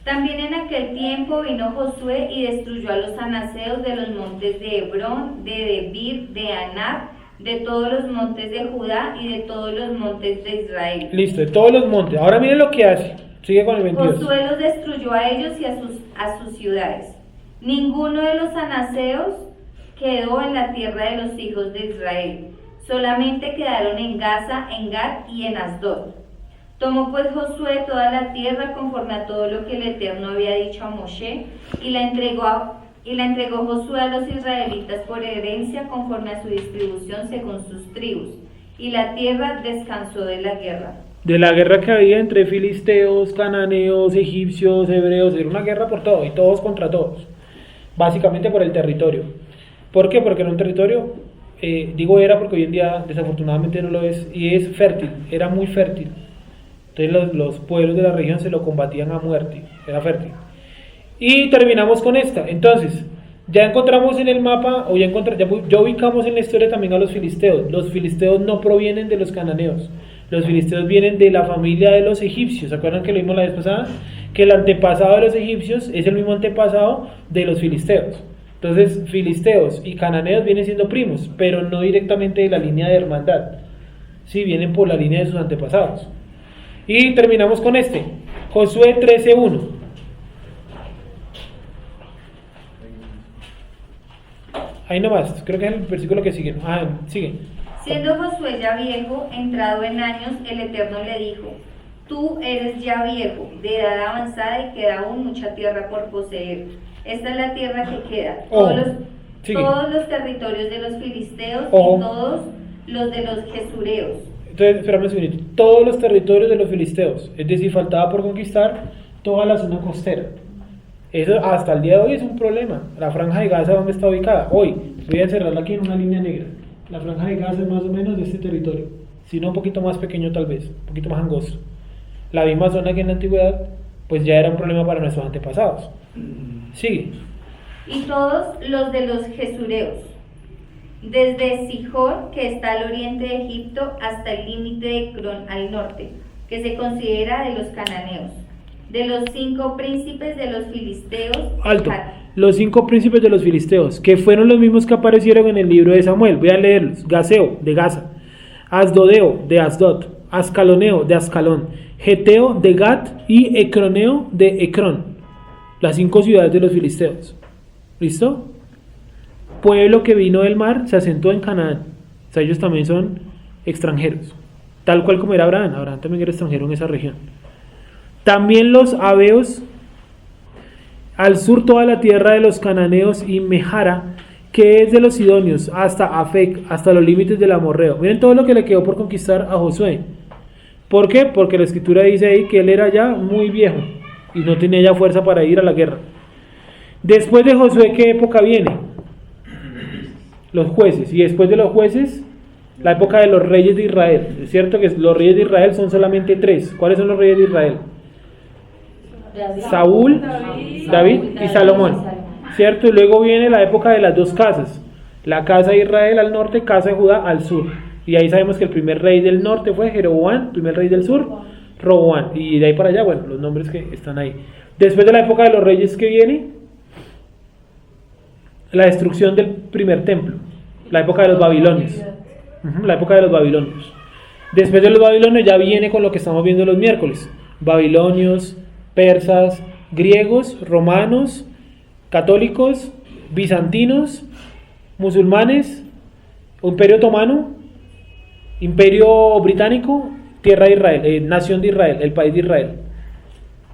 Speaker 2: También en aquel tiempo vino Josué y destruyó a los anaseos de los montes de Hebrón, de Debir, de Anab, de todos los montes de Judá y de todos los montes de Israel.
Speaker 1: Listo, de todos los montes. Ahora miren lo que hace. Sigue con el 22.
Speaker 2: Josué los destruyó a ellos y a sus ciudades. Ninguno de los anaseos quedó en la tierra de los hijos de Israel. Solamente quedaron en Gaza, en Gat y en Asdod. Tomó pues Josué toda la tierra conforme a todo lo que el Eterno había dicho a Moshe, y la entregó Josué a los israelitas por herencia conforme a su distribución según sus tribus. Y la tierra descansó de la guerra.
Speaker 1: De la guerra que había entre filisteos, cananeos, egipcios, hebreos, era una guerra por todo y todos contra todos, básicamente por el territorio. ¿Por qué? Porque era un territorio, digo era porque hoy en día desafortunadamente no lo es, y es fértil, era muy fértil. Entonces los pueblos de la región se lo combatían a muerte, era fértil. Y terminamos con esta. Entonces, ya encontramos en el mapa, ya ubicamos en la historia también a los filisteos. Los filisteos no provienen de los cananeos. Los filisteos vienen de la familia de los egipcios. ¿Se acuerdan que lo vimos la vez pasada? Que el antepasado de los egipcios es el mismo antepasado de los filisteos. Entonces, filisteos y cananeos vienen siendo primos, pero no directamente de la línea de hermandad. Sí, vienen por la línea de sus antepasados. Y terminamos con este, Josué 13:1. Ahí nomás, creo que es el versículo que sigue. Sigue.
Speaker 2: Siendo Josué ya viejo, entrado en años, el Eterno le dijo: Tú eres ya viejo, de edad avanzada, y queda aún mucha tierra por poseer. Esta es la tierra que queda, todos los territorios de los filisteos y todos los de los jesureos.
Speaker 1: Entonces, espérame un segundito. Todos los territorios de los filisteos, es decir, faltaba por conquistar toda la zona costera. Eso hasta el día de hoy es un problema. La franja de Gaza, ¿dónde está ubicada? Hoy, voy a encerrarla aquí en una línea negra. La franja de Gaza es más o menos de este territorio, sino un poquito más pequeño tal vez, un poquito más angosto. La misma zona que en la antigüedad, pues ya era un problema para nuestros antepasados. Sigue.
Speaker 2: Y todos los de los jesureos, desde Sijor, que está al oriente de Egipto, hasta el límite de Ecrón al norte, que se considera de los cananeos, de los 5 príncipes de los filisteos.
Speaker 1: Alto. Los 5 príncipes de los filisteos, que fueron los mismos que aparecieron en el libro de Samuel. Voy a leerlos. Gaseo, de Gaza. Asdodeo, de Asdod. Ascaloneo, de Ascalón. Geteo, de Gat. Y Ecroneo, de Ecrón. Las 5 ciudades de los filisteos. ¿Listo? Pueblo que vino del mar, se asentó en Canaán. O sea, ellos también son extranjeros. Tal cual como era Abraham. Abraham también era extranjero en esa región. También los Abeos, al sur toda la tierra de los cananeos y Mejara, que es de los sidonios, hasta Afec, hasta los límites del amorreo. Miren todo lo que le quedó por conquistar a Josué. ¿Por qué? Porque la escritura dice ahí que él era ya muy viejo y no tenía ya fuerza para ir a la guerra. Después de Josué, ¿qué época viene? Los jueces. Y después de los jueces, la época de los reyes de Israel. Es cierto que los reyes de Israel son solamente 3. ¿Cuáles son los reyes de Israel? Saúl, David y Salomón, ¿cierto? Y luego viene la época de las 2 casas, la casa de Israel al norte, casa de Judá al sur, y ahí sabemos que el primer rey del norte fue Jeroboam, el primer rey del sur, Roboam, y de ahí para allá, bueno, los nombres que están ahí. Después de la época de los reyes, ¿qué viene? La destrucción del primer templo, la época de los babilonios, la época de los babilonios. Después de los babilonios ya viene con lo que estamos viendo los miércoles, babilonios, persas, griegos, romanos, católicos, bizantinos, musulmanes, imperio otomano, imperio británico, tierra de Israel, nación de Israel, el país de Israel.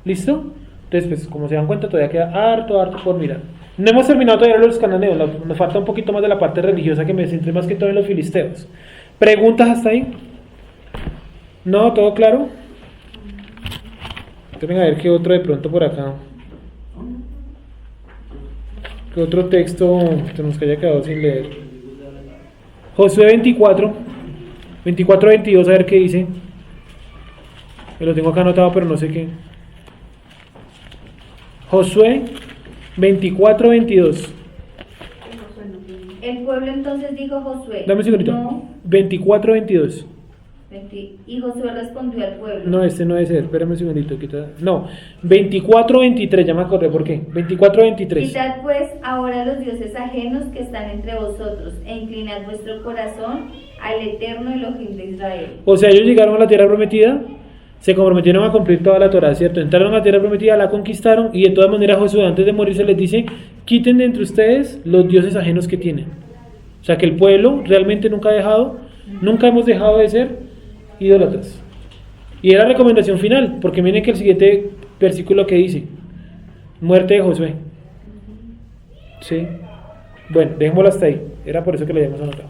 Speaker 1: ¿Listo? Entonces, pues, como se dan cuenta, todavía queda harto por mirar. No hemos terminado todavía los cananeos, nos falta un poquito más de la parte religiosa, que me centré más que todo en los filisteos. ¿Preguntas hasta ahí? ¿No? ¿Todo claro? Venga, a ver qué otro de pronto por acá. ¿Qué otro texto tenemos que haya quedado sin leer? Josué 24, 22, a ver qué dice. Me lo tengo acá anotado, pero no sé qué. Josué 24, 22.
Speaker 2: El pueblo entonces dijo a Josué:
Speaker 1: Dame un segundito.
Speaker 2: No.
Speaker 1: 24, 22.
Speaker 2: Y Josué respondió al pueblo.
Speaker 1: No, este no debe ser, espérame un segundito. No, 24-23, ya me acordé por qué. 24-23.
Speaker 2: Quitad pues ahora los dioses ajenos que están entre vosotros, e inclinad vuestro corazón al eterno Elohim de Israel.
Speaker 1: O sea, ellos llegaron a la tierra prometida, se comprometieron a cumplir toda la Torah, ¿cierto? Entraron a la tierra prometida, la conquistaron, y de todas maneras Josué antes de morir se les dice: quiten de entre ustedes los dioses ajenos que tienen. O sea, que el pueblo realmente nunca hemos dejado de ser idólatras. Y era la recomendación final, porque miren que el siguiente versículo que dice: muerte de Josué. Sí. Bueno, dejémoslo hasta ahí. Era por eso que lo habíamos anotado.